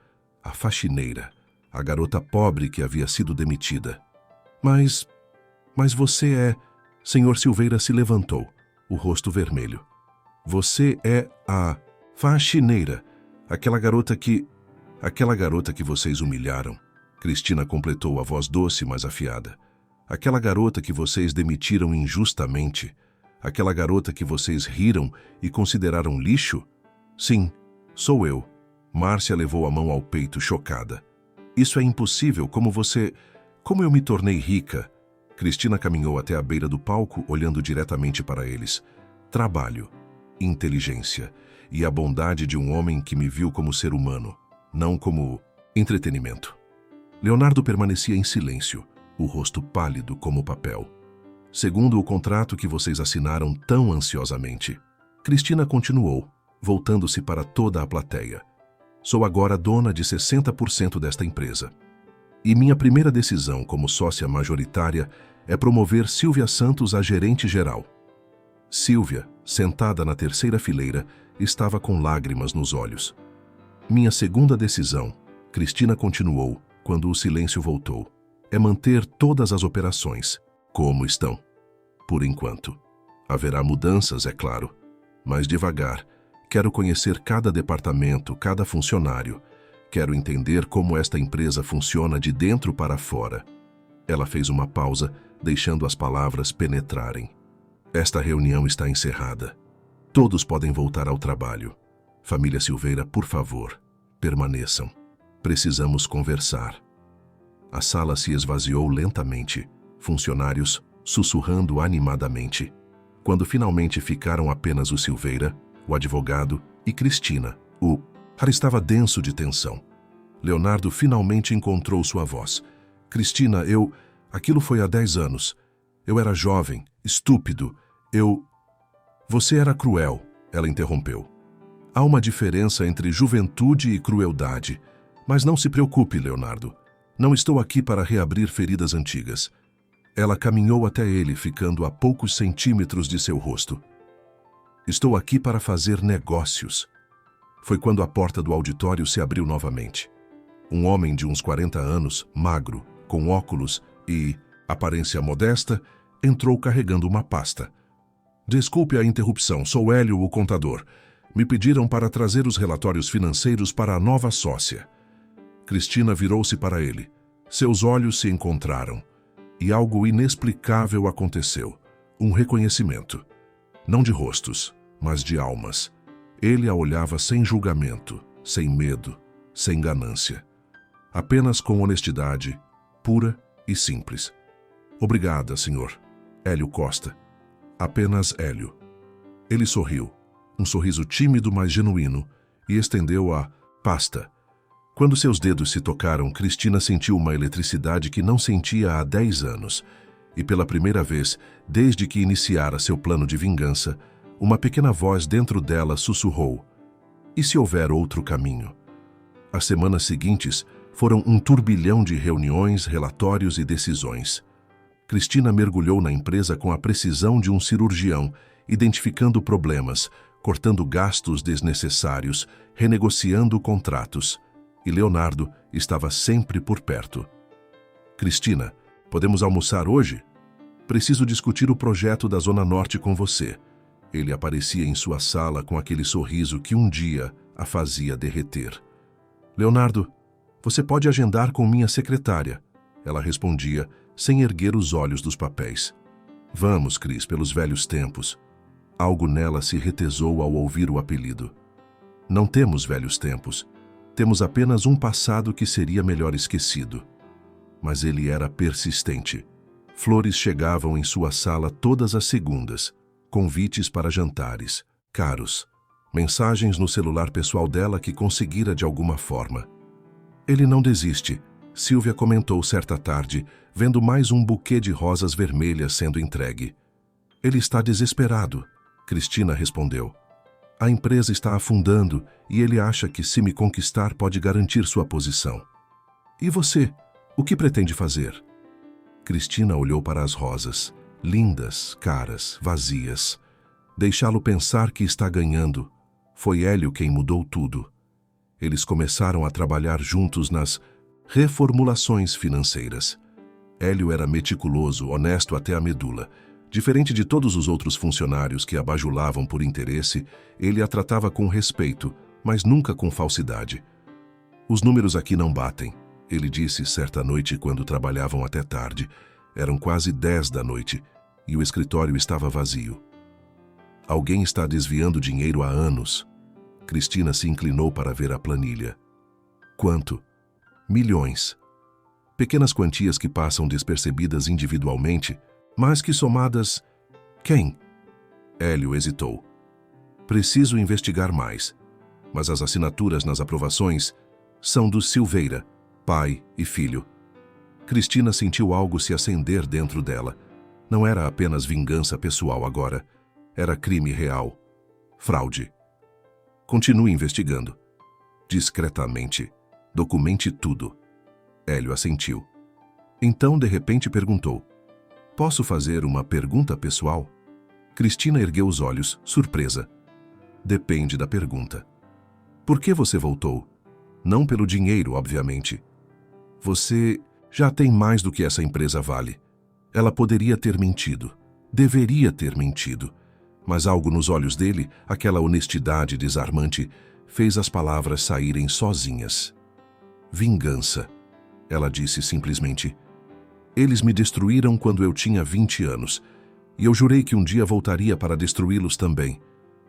A faxineira, a garota pobre que havia sido demitida. Mas você é... Senhor Silveira se levantou, o rosto vermelho. Você é a faxineira, aquela garota que vocês humilharam. Cristina completou, a voz doce, mas afiada. Aquela garota que vocês demitiram injustamente. Aquela garota que vocês riram e consideraram lixo? Sim, sou eu. Márcia levou a mão ao peito, chocada. Isso é impossível, como eu me tornei rica? Cristina caminhou até a beira do palco, olhando diretamente para eles. Trabalho, inteligência e a bondade de um homem que me viu como ser humano, não como entretenimento. Leonardo permanecia em silêncio, o rosto pálido como papel. Segundo o contrato que vocês assinaram tão ansiosamente. Cristina continuou, voltando-se para toda a plateia. Sou agora dona de 60% desta empresa. E minha primeira decisão como sócia majoritária é promover Silvia Santos a gerente-geral. Silvia, sentada na terceira fileira, estava com lágrimas nos olhos. Minha segunda decisão, Cristina continuou, quando o silêncio voltou, é manter todas as operações como estão. Por enquanto. Haverá mudanças, é claro, mas devagar. Quero conhecer cada departamento, cada funcionário. Quero entender como esta empresa funciona de dentro para fora. Ela fez uma pausa, deixando as palavras penetrarem. Esta reunião está encerrada. Todos podem voltar ao trabalho. Família Silveira, por favor, permaneçam. Precisamos conversar. A sala se esvaziou lentamente. Funcionários sussurrando animadamente. Quando finalmente ficaram apenas o Silveira, o advogado e Cristina, o ar estava denso de tensão. Leonardo finalmente encontrou sua voz. Cristina, aquilo foi há 10 anos. Eu era jovem, estúpido. Você era cruel, ela interrompeu. Há uma diferença entre juventude e crueldade. Mas não se preocupe, Leonardo. Não estou aqui para reabrir feridas antigas. Ela caminhou até ele, ficando a poucos centímetros de seu rosto. Estou aqui para fazer negócios. Foi quando a porta do auditório se abriu novamente. Um homem de uns 40 anos, magro, com óculos e aparência modesta, entrou carregando uma pasta. Desculpe a interrupção, sou Hélio, o contador. Me pediram para trazer os relatórios financeiros para a nova sócia. Cristina virou-se para ele. Seus olhos se encontraram. E algo inexplicável aconteceu. Um reconhecimento. Não de rostos, mas de almas. Ele a olhava sem julgamento, sem medo, sem ganância. Apenas com honestidade, pura e simples. Obrigada, senhor. Hélio Costa. Apenas Hélio. Ele sorriu, um sorriso tímido, mas genuíno, e estendeu a pasta. Quando seus dedos se tocaram, Cristina sentiu uma eletricidade que não sentia há 10 anos. E pela primeira vez, desde que iniciara seu plano de vingança, uma pequena voz dentro dela sussurrou: e se houver outro caminho? As semanas seguintes foram um turbilhão de reuniões, relatórios e decisões. Cristina mergulhou na empresa com a precisão de um cirurgião, identificando problemas, cortando gastos desnecessários, renegociando contratos. E Leonardo estava sempre por perto. Cristina, podemos almoçar hoje? Preciso discutir o projeto da Zona Norte com você. Ele aparecia em sua sala com aquele sorriso que um dia a fazia derreter. Leonardo, você pode agendar com minha secretária. Ela respondia, sem erguer os olhos dos papéis. Vamos, Cris, pelos velhos tempos. Algo nela se retesou ao ouvir o apelido. Não temos velhos tempos. Temos apenas um passado que seria melhor esquecido. Mas ele era persistente. Flores chegavam em sua sala todas as segundas, convites para jantares, caros, mensagens no celular pessoal dela que conseguira de alguma forma. Ele não desiste, Silvia comentou certa tarde, vendo mais um buquê de rosas vermelhas sendo entregue. Ele está desesperado, Cristina respondeu. A empresa está afundando e ele acha que se me conquistar pode garantir sua posição. E você, o que pretende fazer? Cristina olhou para as rosas, lindas, caras, vazias. Deixá-lo pensar que está ganhando. Foi Hélio quem mudou tudo. Eles começaram a trabalhar juntos nas reformulações financeiras. Hélio era meticuloso, honesto até a medula. Diferente de todos os outros funcionários que a bajulavam por interesse, ele a tratava com respeito, mas nunca com falsidade. Os números aqui não batem, ele disse certa noite quando trabalhavam até tarde. Eram quase 10 da noite e o escritório estava vazio. Alguém está desviando dinheiro há anos. Cristina se inclinou para ver a planilha. Quanto? Milhões. Pequenas quantias que passam despercebidas individualmente, mas que somadas... Quem? Hélio hesitou. Preciso investigar mais, mas as assinaturas nas aprovações são dos Silveira, pai e filho. Cristina sentiu algo se acender dentro dela. Não era apenas vingança pessoal agora. Era crime real. Fraude. Continue investigando. Discretamente. Documente tudo. Hélio assentiu. Então, de repente, perguntou. Posso fazer uma pergunta pessoal? Cristina ergueu os olhos, surpresa. Depende da pergunta. Por que você voltou? Não pelo dinheiro, obviamente. Você já tem mais do que essa empresa vale. Ela poderia ter mentido. Deveria ter mentido. Mas algo nos olhos dele, aquela honestidade desarmante, fez as palavras saírem sozinhas. Vingança, ela disse simplesmente. Eles me destruíram quando eu tinha 20 anos, e eu jurei que um dia voltaria para destruí-los também.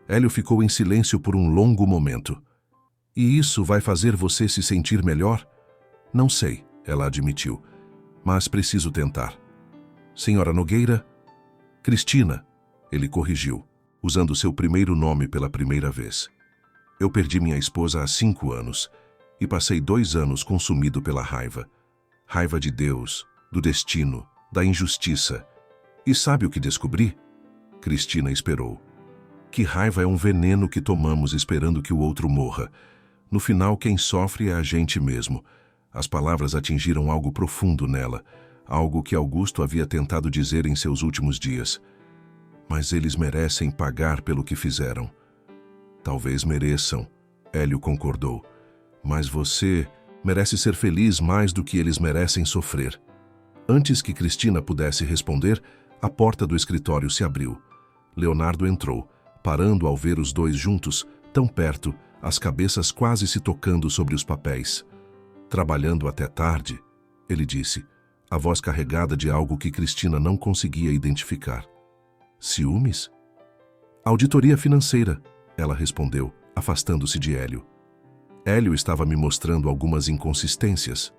Hélio ficou em silêncio por um longo momento. E isso vai fazer você se sentir melhor? Não sei, ela admitiu, mas preciso tentar. Senhora Nogueira? Cristina, ele corrigiu, usando seu primeiro nome pela primeira vez. Eu perdi minha esposa há 5 anos e passei 2 anos consumido pela raiva. Raiva de Deus, do destino, da injustiça. E sabe o que descobri? Cristina esperou. Que raiva é um veneno que tomamos esperando que o outro morra. No final, quem sofre é a gente mesmo. As palavras atingiram algo profundo nela, algo que Augusto havia tentado dizer em seus últimos dias. Mas eles merecem pagar pelo que fizeram. Talvez mereçam, Hélio concordou. Mas você merece ser feliz mais do que eles merecem sofrer. Antes que Cristina pudesse responder, a porta do escritório se abriu. Leonardo entrou, parando ao ver os dois juntos, tão perto, as cabeças quase se tocando sobre os papéis. Trabalhando até tarde, ele disse, a voz carregada de algo que Cristina não conseguia identificar. Ciúmes? Auditoria financeira, ela respondeu, afastando-se de Hélio. Hélio estava me mostrando algumas inconsistências.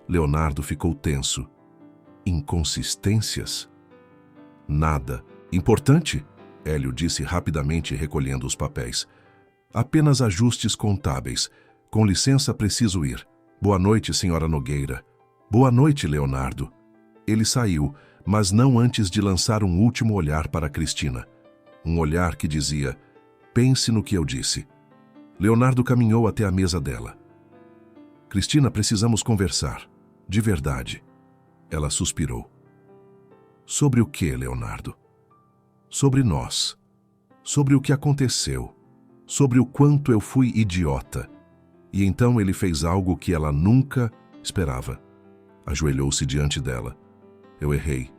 Leonardo ficou tenso. Inconsistências? Nada. Importante? Hélio disse rapidamente, recolhendo os papéis. Apenas ajustes contábeis. Com licença, preciso ir. Boa noite, senhora Nogueira. Boa noite, Leonardo. Ele saiu, mas não antes de lançar um último olhar para Cristina. Um olhar que dizia, pense no que eu disse. Leonardo caminhou até a mesa dela. Cristina, precisamos conversar. De verdade. Ela suspirou. Sobre o que, Leonardo? Sobre nós. Sobre o que aconteceu. Sobre o quanto eu fui idiota. E então ele fez algo que ela nunca esperava. Ajoelhou-se diante dela. Eu errei.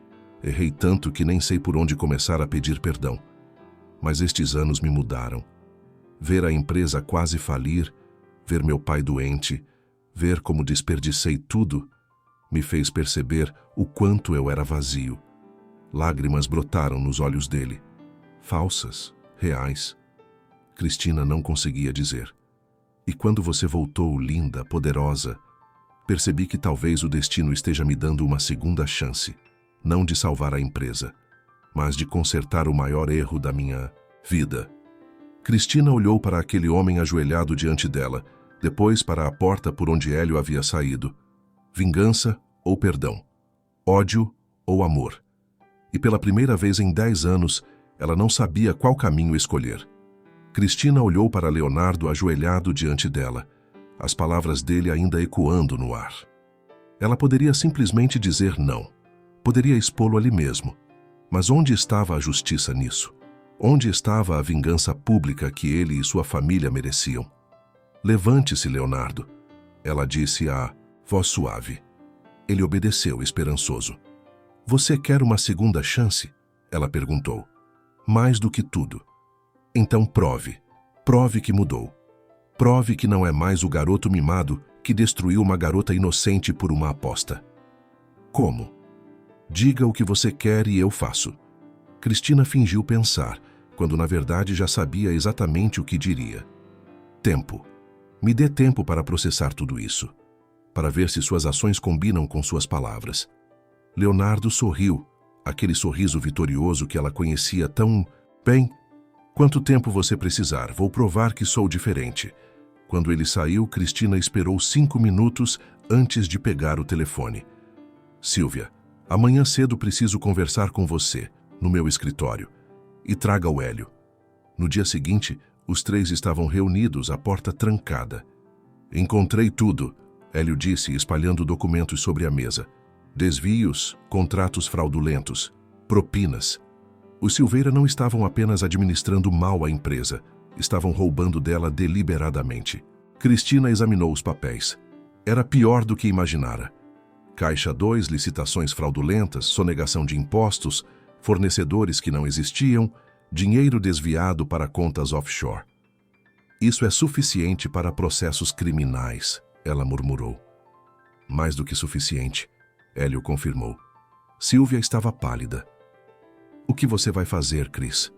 Errei tanto que nem sei por onde começar a pedir perdão. Mas estes anos me mudaram. Ver a empresa quase falir, ver meu pai doente, ver como desperdicei tudo, me fez perceber o quanto eu era vazio. Lágrimas brotaram nos olhos dele. Falsas, reais. Cristina não conseguia dizer. E quando você voltou, linda, poderosa, percebi que talvez o destino esteja me dando uma segunda chance. não de salvar a empresa, mas de consertar o maior erro da minha vida. Cristina olhou para aquele homem ajoelhado diante dela, depois para a porta por onde Hélio havia saído. Vingança ou perdão? Ódio ou amor? E pela primeira vez em 10 anos, ela não sabia qual caminho escolher. Cristina olhou para Leonardo ajoelhado diante dela, as palavras dele ainda ecoando no ar. Ela poderia simplesmente dizer não. Poderia expô-lo ali mesmo. Mas onde estava a justiça nisso? Onde estava a vingança pública que ele e sua família mereciam? Levante-se, Leonardo, ela disse a voz suave. Ele obedeceu, esperançoso. Você quer uma segunda chance? Ela perguntou. Mais do que tudo. Então prove. Prove que mudou. Prove que não é mais o garoto mimado que destruiu uma garota inocente por uma aposta. Como? Diga o que você quer e eu faço. Cristina fingiu pensar, quando na verdade já sabia exatamente o que diria. Tempo. Me dê tempo para processar tudo isso, para ver se suas ações combinam com suas palavras. Leonardo sorriu, aquele sorriso vitorioso que ela conhecia tão bem. Quanto tempo você precisar, vou provar que sou diferente. Quando ele saiu, Cristina esperou 5 minutos antes de pegar o telefone. Silvia, amanhã cedo preciso conversar com você, no meu escritório. E traga o Hélio. No dia seguinte, os 3 estavam reunidos, a porta trancada. Encontrei tudo, Hélio disse, espalhando documentos sobre a mesa. Desvios, contratos fraudulentos, propinas. Os Silveira não estavam apenas administrando mal a empresa, estavam roubando dela deliberadamente. Cristina examinou os papéis. Era pior do que imaginara. Caixa 2, licitações fraudulentas, sonegação de impostos, fornecedores que não existiam, dinheiro desviado para contas offshore. Isso é suficiente para processos criminais, ela murmurou. Mais do que suficiente, Hélio confirmou. Silvia estava pálida. O que você vai fazer, Cris?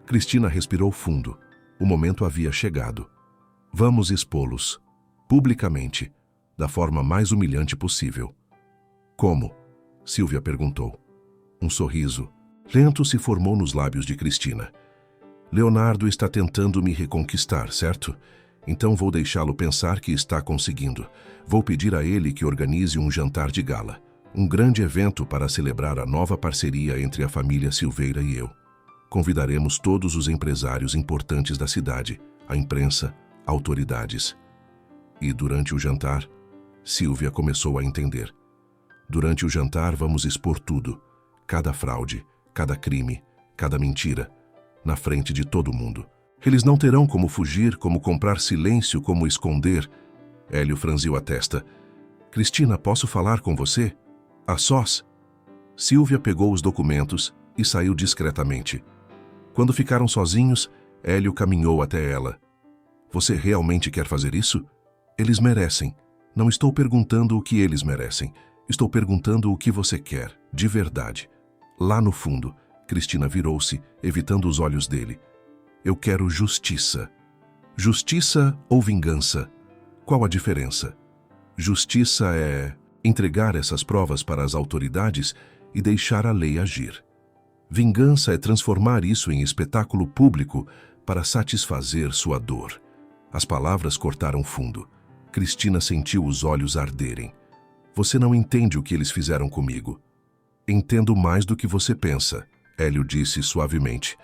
Cristina respirou fundo. O momento havia chegado. Vamos expô-los, publicamente, da forma mais humilhante possível. Como? Silvia perguntou. Um sorriso lento se formou nos lábios de Cristina. Leonardo está tentando me reconquistar, certo? Então vou deixá-lo pensar que está conseguindo. Vou pedir a ele que organize um jantar de gala. Um grande evento para celebrar a nova parceria entre a família Silveira e eu. Convidaremos todos os empresários importantes da cidade, a imprensa, autoridades. E durante o jantar, Silvia começou a entender. Durante o jantar vamos expor tudo. Cada fraude, cada crime, cada mentira, na frente de todo mundo. Eles não terão como fugir, como comprar silêncio, como esconder. Hélio franziu a testa. Cristina, posso falar com você? A sós? Silvia pegou os documentos e saiu discretamente. Quando ficaram sozinhos, Hélio caminhou até ela. Você realmente quer fazer isso? Eles merecem. Não estou perguntando o que eles merecem. Estou perguntando o que você quer, de verdade. Lá no fundo, Cristina virou-se, evitando os olhos dele. Eu quero justiça. Justiça ou vingança? Qual a diferença? Justiça é entregar essas provas para as autoridades e deixar a lei agir. Vingança é transformar isso em espetáculo público para satisfazer sua dor. As palavras cortaram fundo. Cristina sentiu os olhos arderem. Você não entende o que eles fizeram comigo. Entendo mais do que você pensa, Hélio disse suavemente.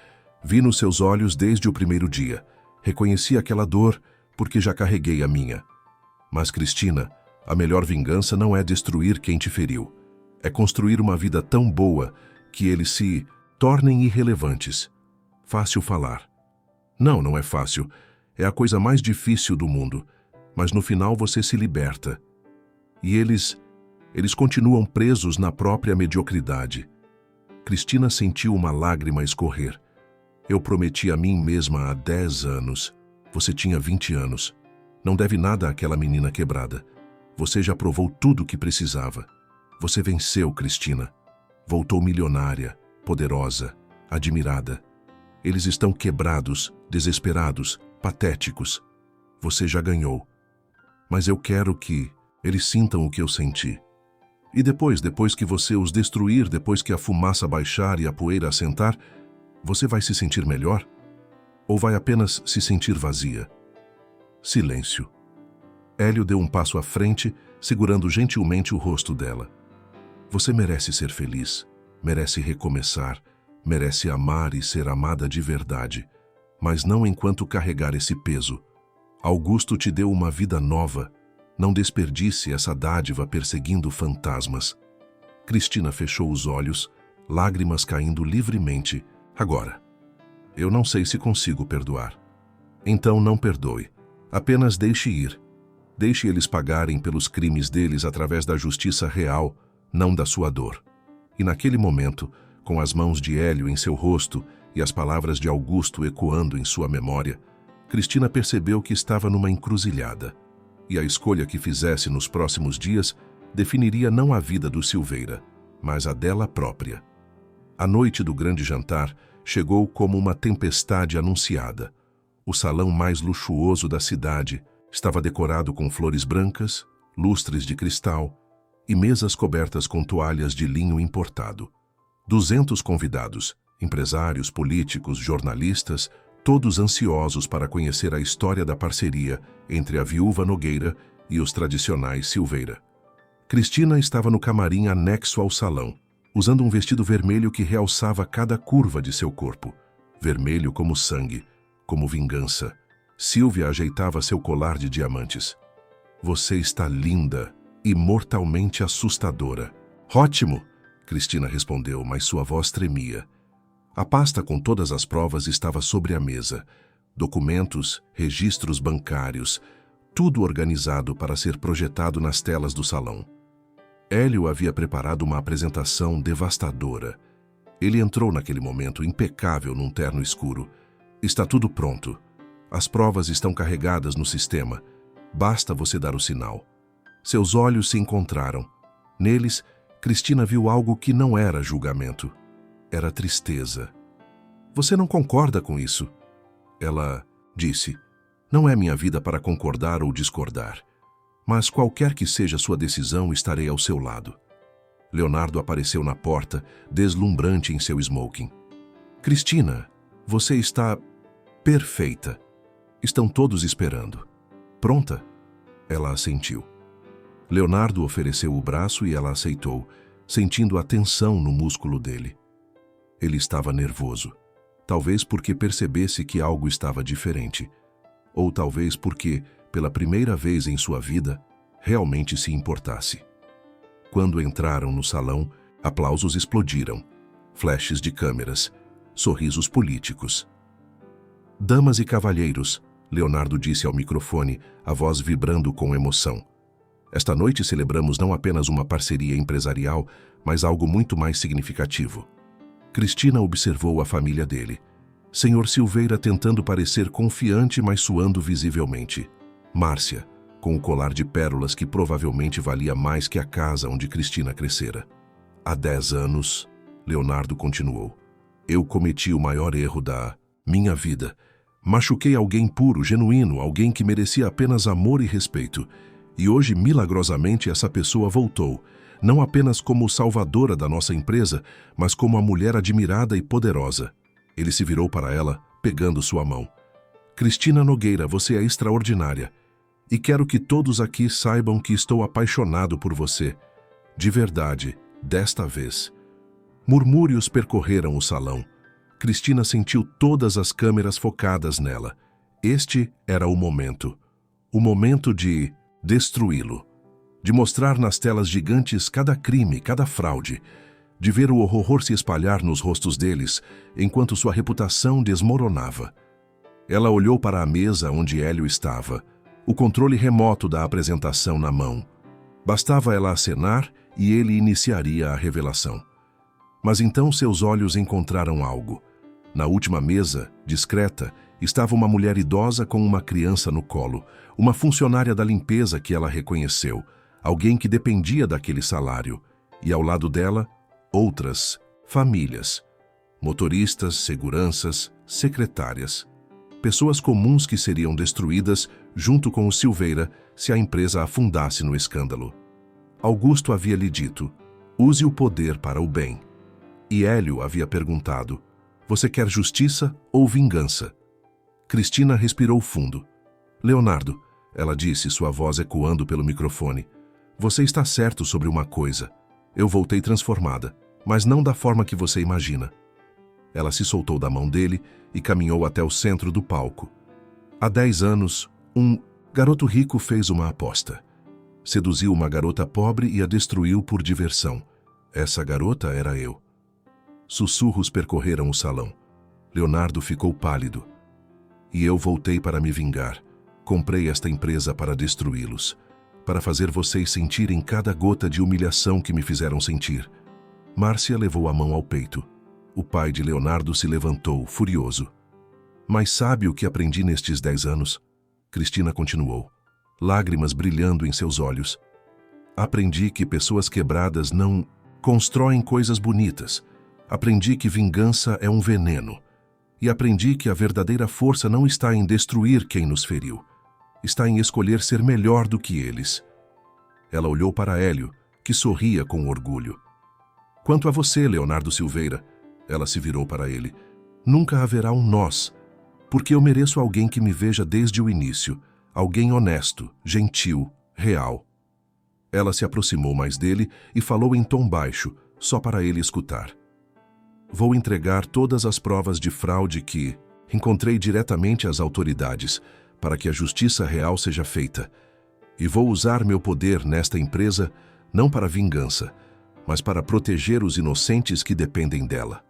Vi nos seus olhos desde o primeiro dia. Reconheci aquela dor porque já carreguei a minha. Mas, Cristina, a melhor vingança não é destruir quem te feriu. É construir uma vida tão boa que eles se tornem irrelevantes. Fácil falar. Não, não é fácil. É a coisa mais difícil do mundo. Mas no final você se liberta. E eles continuam presos na própria mediocridade. Cristina sentiu uma lágrima escorrer. Eu prometi a mim mesma há 10 anos. Você tinha 20 anos. Não deve nada àquela menina quebrada. Você já provou tudo o que precisava. Você venceu, Cristina. Voltou milionária, poderosa, admirada. Eles estão quebrados, desesperados, patéticos. Você já ganhou. Mas eu quero que eles sintam o que eu senti. E depois que você os destruir, depois que a fumaça baixar e a poeira assentar, você vai se sentir melhor? Ou vai apenas se sentir vazia? Silêncio. Hélio deu um passo à frente, segurando gentilmente o rosto dela. Você merece ser feliz, merece recomeçar, merece amar e ser amada de verdade, mas não enquanto carregar esse peso. Augusto te deu uma vida nova. Não desperdice essa dádiva perseguindo fantasmas. Cristina fechou os olhos, lágrimas caindo livremente. Agora, eu não sei se consigo perdoar. Então não perdoe. Apenas deixe ir. Deixe eles pagarem pelos crimes deles através da justiça real, não da sua dor. E naquele momento, com as mãos de Hélio em seu rosto e as palavras de Augusto ecoando em sua memória, Cristina percebeu que estava numa encruzilhada. E a escolha que fizesse nos próximos dias definiria não a vida do Silveira, mas a dela própria. A noite do grande jantar chegou como uma tempestade anunciada. O salão mais luxuoso da cidade estava decorado com flores brancas, lustres de cristal e mesas cobertas com toalhas de linho importado. 200 convidados, empresários, políticos, jornalistas, todos ansiosos para conhecer a história da parceria entre a viúva Nogueira e os tradicionais Silveira. Cristina estava no camarim anexo ao salão, usando um vestido vermelho que realçava cada curva de seu corpo. Vermelho como sangue, como vingança. Silvia ajeitava seu colar de diamantes. Você está linda e mortalmente assustadora. Ótimo! Cristina respondeu, mas sua voz tremia. A pasta com todas as provas estava sobre a mesa. Documentos, registros bancários, tudo organizado para ser projetado nas telas do salão. Hélio havia preparado uma apresentação devastadora. Ele entrou naquele momento impecável num terno escuro. Está tudo pronto. As provas estão carregadas no sistema. Basta você dar o sinal. Seus olhos se encontraram. Neles, Cristina viu algo que não era julgamento. Era tristeza. Você não concorda com isso? Ela disse. Não é minha vida para concordar ou discordar. Mas qualquer que seja sua decisão, estarei ao seu lado. Leonardo apareceu na porta, deslumbrante em seu smoking. Cristina, você está perfeita. Estão todos esperando. Pronta? Ela assentiu. Leonardo ofereceu o braço e ela aceitou, sentindo a tensão no músculo dele. Ele estava nervoso. Talvez porque percebesse que algo estava diferente. Ou talvez porque, pela primeira vez em sua vida, realmente se importasse. Quando entraram no salão, aplausos explodiram. Flashes de câmeras. Sorrisos políticos. Damas e cavalheiros, Leonardo disse ao microfone, a voz vibrando com emoção. Esta noite celebramos não apenas uma parceria empresarial, mas algo muito mais significativo. Cristina observou a família dele. Senhor Silveira tentando parecer confiante, mas suando visivelmente. Márcia, com o colar de pérolas que provavelmente valia mais que a casa onde Cristina crescera. Há 10 anos, Leonardo continuou, eu cometi o maior erro da minha vida. Machuquei alguém puro, genuíno, alguém que merecia apenas amor e respeito. E hoje, milagrosamente, essa pessoa voltou, não apenas como salvadora da nossa empresa, mas como a mulher admirada e poderosa. Ele se virou para ela, pegando sua mão. Cristina Nogueira, você é extraordinária. E quero que todos aqui saibam que estou apaixonado por você. De verdade, desta vez. Murmúrios percorreram o salão. Cristina sentiu todas as câmeras focadas nela. Este era o momento. O momento de destruí-lo. De mostrar nas telas gigantes cada crime, cada fraude. De ver o horror se espalhar nos rostos deles, enquanto sua reputação desmoronava. Ela olhou para a mesa onde Hélio estava, o controle remoto da apresentação na mão. Bastava ela acenar e ele iniciaria a revelação. Mas então seus olhos encontraram algo. Na última mesa, discreta, estava uma mulher idosa com uma criança no colo, uma funcionária da limpeza que ela reconheceu, alguém que dependia daquele salário, e ao lado dela, outras famílias, motoristas, seguranças, secretárias, pessoas comuns que seriam destruídas junto com o Silveira se a empresa afundasse no escândalo. Augusto havia lhe dito: use o poder para o bem. E Hélio havia perguntado: você quer justiça ou vingança? Cristina respirou fundo. Leonardo, ela disse, sua voz ecoando pelo microfone, você está certo sobre uma coisa. Eu voltei transformada, mas não da forma que você imagina. Ela se soltou da mão dele e caminhou até o centro do palco. Há 10 anos, um garoto rico fez uma aposta. Seduziu uma garota pobre e a destruiu por diversão. Essa garota era eu. Sussurros percorreram o salão. Leonardo ficou pálido. E eu voltei para me vingar. Comprei esta empresa para destruí-los, para fazer vocês sentirem cada gota de humilhação que me fizeram sentir. Márcia levou a mão ao peito. O pai de Leonardo se levantou, furioso. Mas sabe o que aprendi nestes 10 anos? Cristina continuou, lágrimas brilhando em seus olhos. Aprendi que pessoas quebradas não constroem coisas bonitas. Aprendi que vingança é um veneno. E aprendi que a verdadeira força não está em destruir quem nos feriu. Está em escolher ser melhor do que eles. Ela olhou para Hélio, que sorria com orgulho. Quanto a você, Leonardo Silveira, ela se virou para ele, nunca haverá um nós, porque eu mereço alguém que me veja desde o início, alguém honesto, gentil, real. Ela se aproximou mais dele e falou em tom baixo, só para ele escutar. Vou entregar todas as provas de fraude que encontrei diretamente às autoridades, para que a justiça real seja feita. E vou usar meu poder nesta empresa não para vingança, mas para proteger os inocentes que dependem dela.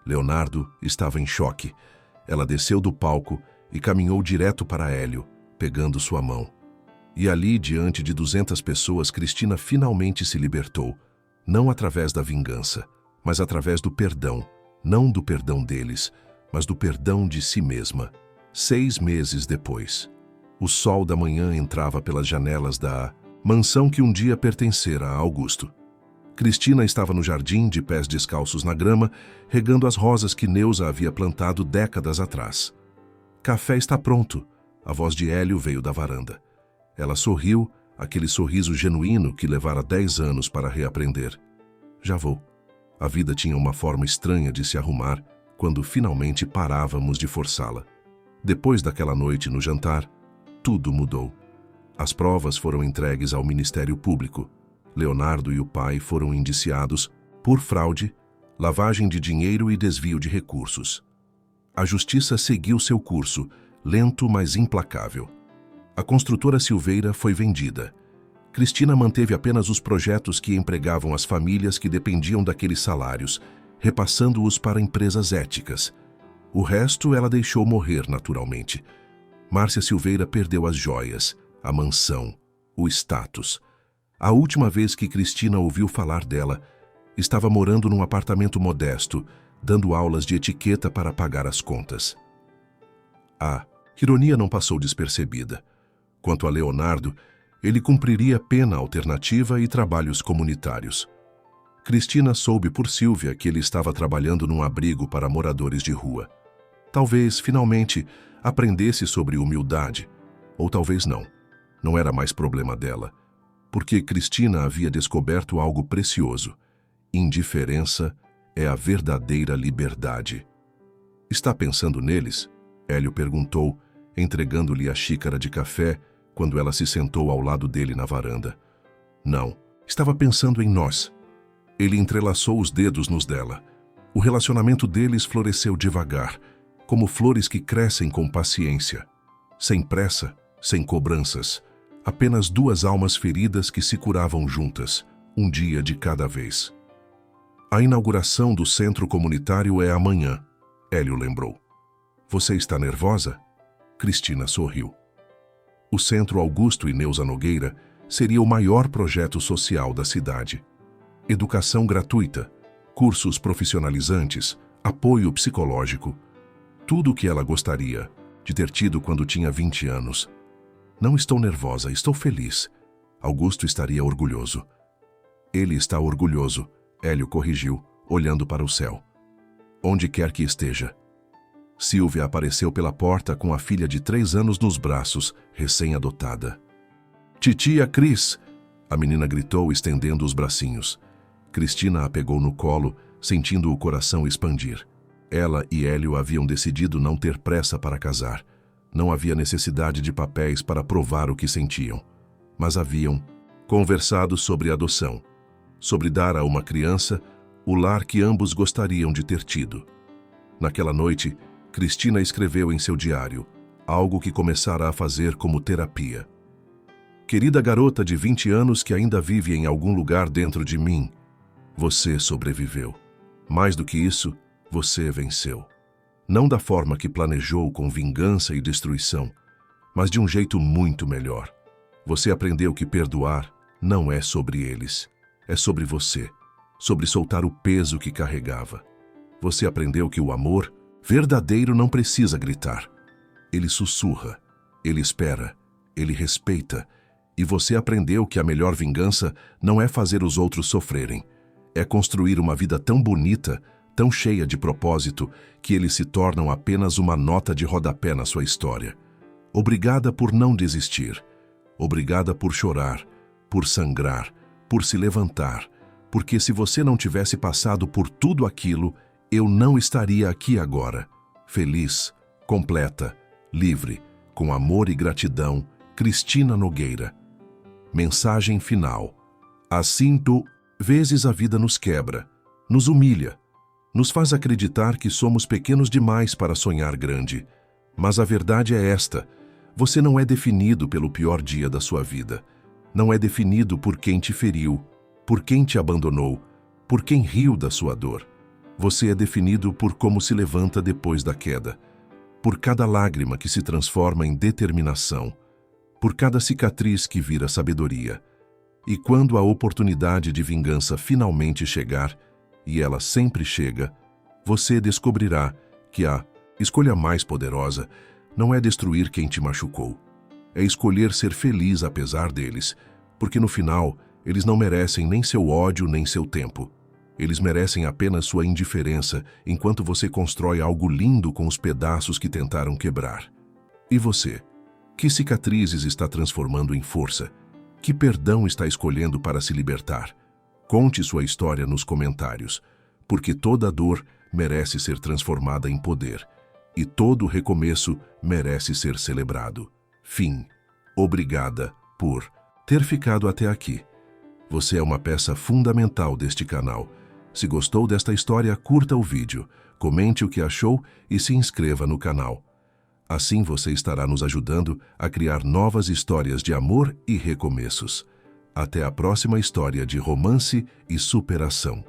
Leonardo estava em choque. Ela desceu do palco e caminhou direto para Hélio, pegando sua mão. E ali, diante de 200 pessoas, Cristina finalmente se libertou, não através da vingança, mas através do perdão, não do perdão deles, mas do perdão de si mesma. 6 meses depois, o sol da manhã entrava pelas janelas da mansão que um dia pertencera a Augusto. Cristina estava no jardim, de pés descalços na grama, regando as rosas que Neuza havia plantado décadas atrás. Café está pronto, a voz de Hélio veio da varanda. Ela sorriu, aquele sorriso genuíno que levara 10 anos para reaprender. Já vou. A vida tinha uma forma estranha de se arrumar quando finalmente parávamos de forçá-la. Depois daquela noite no jantar, tudo mudou. As provas foram entregues ao Ministério Público. Leonardo e o pai foram indiciados por fraude, lavagem de dinheiro e desvio de recursos. A justiça seguiu seu curso, lento mas implacável. A construtora Silveira foi vendida. Cristina manteve apenas os projetos que empregavam as famílias que dependiam daqueles salários, repassando-os para empresas éticas. O resto ela deixou morrer naturalmente. Márcia Silveira perdeu as joias, a mansão, o status. A última vez que Cristina ouviu falar dela, estava morando num apartamento modesto, dando aulas de etiqueta para pagar as contas. A ironia não passou despercebida. Quanto a Leonardo, ele cumpriria pena alternativa e trabalhos comunitários. Cristina soube por Silvia que ele estava trabalhando num abrigo para moradores de rua. Talvez, finalmente, aprendesse sobre humildade. Ou talvez não. Não era mais problema dela. Porque Cristina havia descoberto algo precioso. Indiferença é a verdadeira liberdade. Está pensando neles? Hélio perguntou, entregando-lhe a xícara de café quando ela se sentou ao lado dele na varanda. Não, estava pensando em nós. Ele entrelaçou os dedos nos dela. O relacionamento deles floresceu devagar, como flores que crescem com paciência. Sem pressa, sem cobranças. Apenas 2 almas feridas que se curavam juntas, um dia de cada vez. A inauguração do centro comunitário é amanhã, Hélio lembrou. Você está nervosa? Cristina sorriu. O Centro Augusto e Neuza Nogueira seria o maior projeto social da cidade. Educação gratuita, cursos profissionalizantes, apoio psicológico. Tudo o que ela gostaria de ter tido quando tinha 20 anos. Não estou nervosa, estou feliz. Augusto estaria orgulhoso. Ele está orgulhoso, Hélio corrigiu, olhando para o céu. Onde quer que esteja. Silvia apareceu pela porta com a filha de 3 anos nos braços, recém-adotada. Titia Cris! A menina gritou, estendendo os bracinhos. Cristina a pegou no colo, sentindo o coração expandir. Ela e Hélio haviam decidido não ter pressa para casar. Não havia necessidade de papéis para provar o que sentiam. Mas haviam conversado sobre adoção, sobre dar a uma criança o lar que ambos gostariam de ter tido. Naquela noite, Cristina escreveu em seu diário algo que começara a fazer como terapia. Querida garota de 20 anos que ainda vive em algum lugar dentro de mim, você sobreviveu. Mais do que isso, você venceu. Não da forma que planejou com vingança e destruição, mas de um jeito muito melhor. Você aprendeu que perdoar não é sobre eles, é sobre você, sobre soltar o peso que carregava. Você aprendeu que o amor verdadeiro não precisa gritar. Ele sussurra, ele espera, ele respeita, e você aprendeu que a melhor vingança não é fazer os outros sofrerem, é construir uma vida tão bonita, tão cheia de propósito, que eles se tornam apenas uma nota de rodapé na sua história. Obrigada por não desistir. Obrigada por chorar, por sangrar, por se levantar, porque se você não tivesse passado por tudo aquilo, eu não estaria aqui agora. Feliz, completa, livre, com amor e gratidão, Cristina Nogueira. Mensagem final. Assim, vezes a vida nos quebra, nos humilha, nos faz acreditar que somos pequenos demais para sonhar grande. Mas a verdade é esta: você não é definido pelo pior dia da sua vida. Não é definido por quem te feriu, por quem te abandonou, por quem riu da sua dor. Você é definido por como se levanta depois da queda, por cada lágrima que se transforma em determinação, por cada cicatriz que vira sabedoria. E quando a oportunidade de vingança finalmente chegar, e ela sempre chega, você descobrirá que a escolha mais poderosa não é destruir quem te machucou. É escolher ser feliz apesar deles, porque no final, eles não merecem nem seu ódio nem seu tempo. Eles merecem apenas sua indiferença enquanto você constrói algo lindo com os pedaços que tentaram quebrar. E você? Que cicatrizes está transformando em força? Que perdão está escolhendo para se libertar? Conte sua história nos comentários, porque toda dor merece ser transformada em poder, e todo recomeço merece ser celebrado. Fim. Obrigada por ter ficado até aqui. Você é uma peça fundamental deste canal. Se gostou desta história, curta o vídeo, comente o que achou e se inscreva no canal. Assim você estará nos ajudando a criar novas histórias de amor e recomeços. Até a próxima história de romance e superação.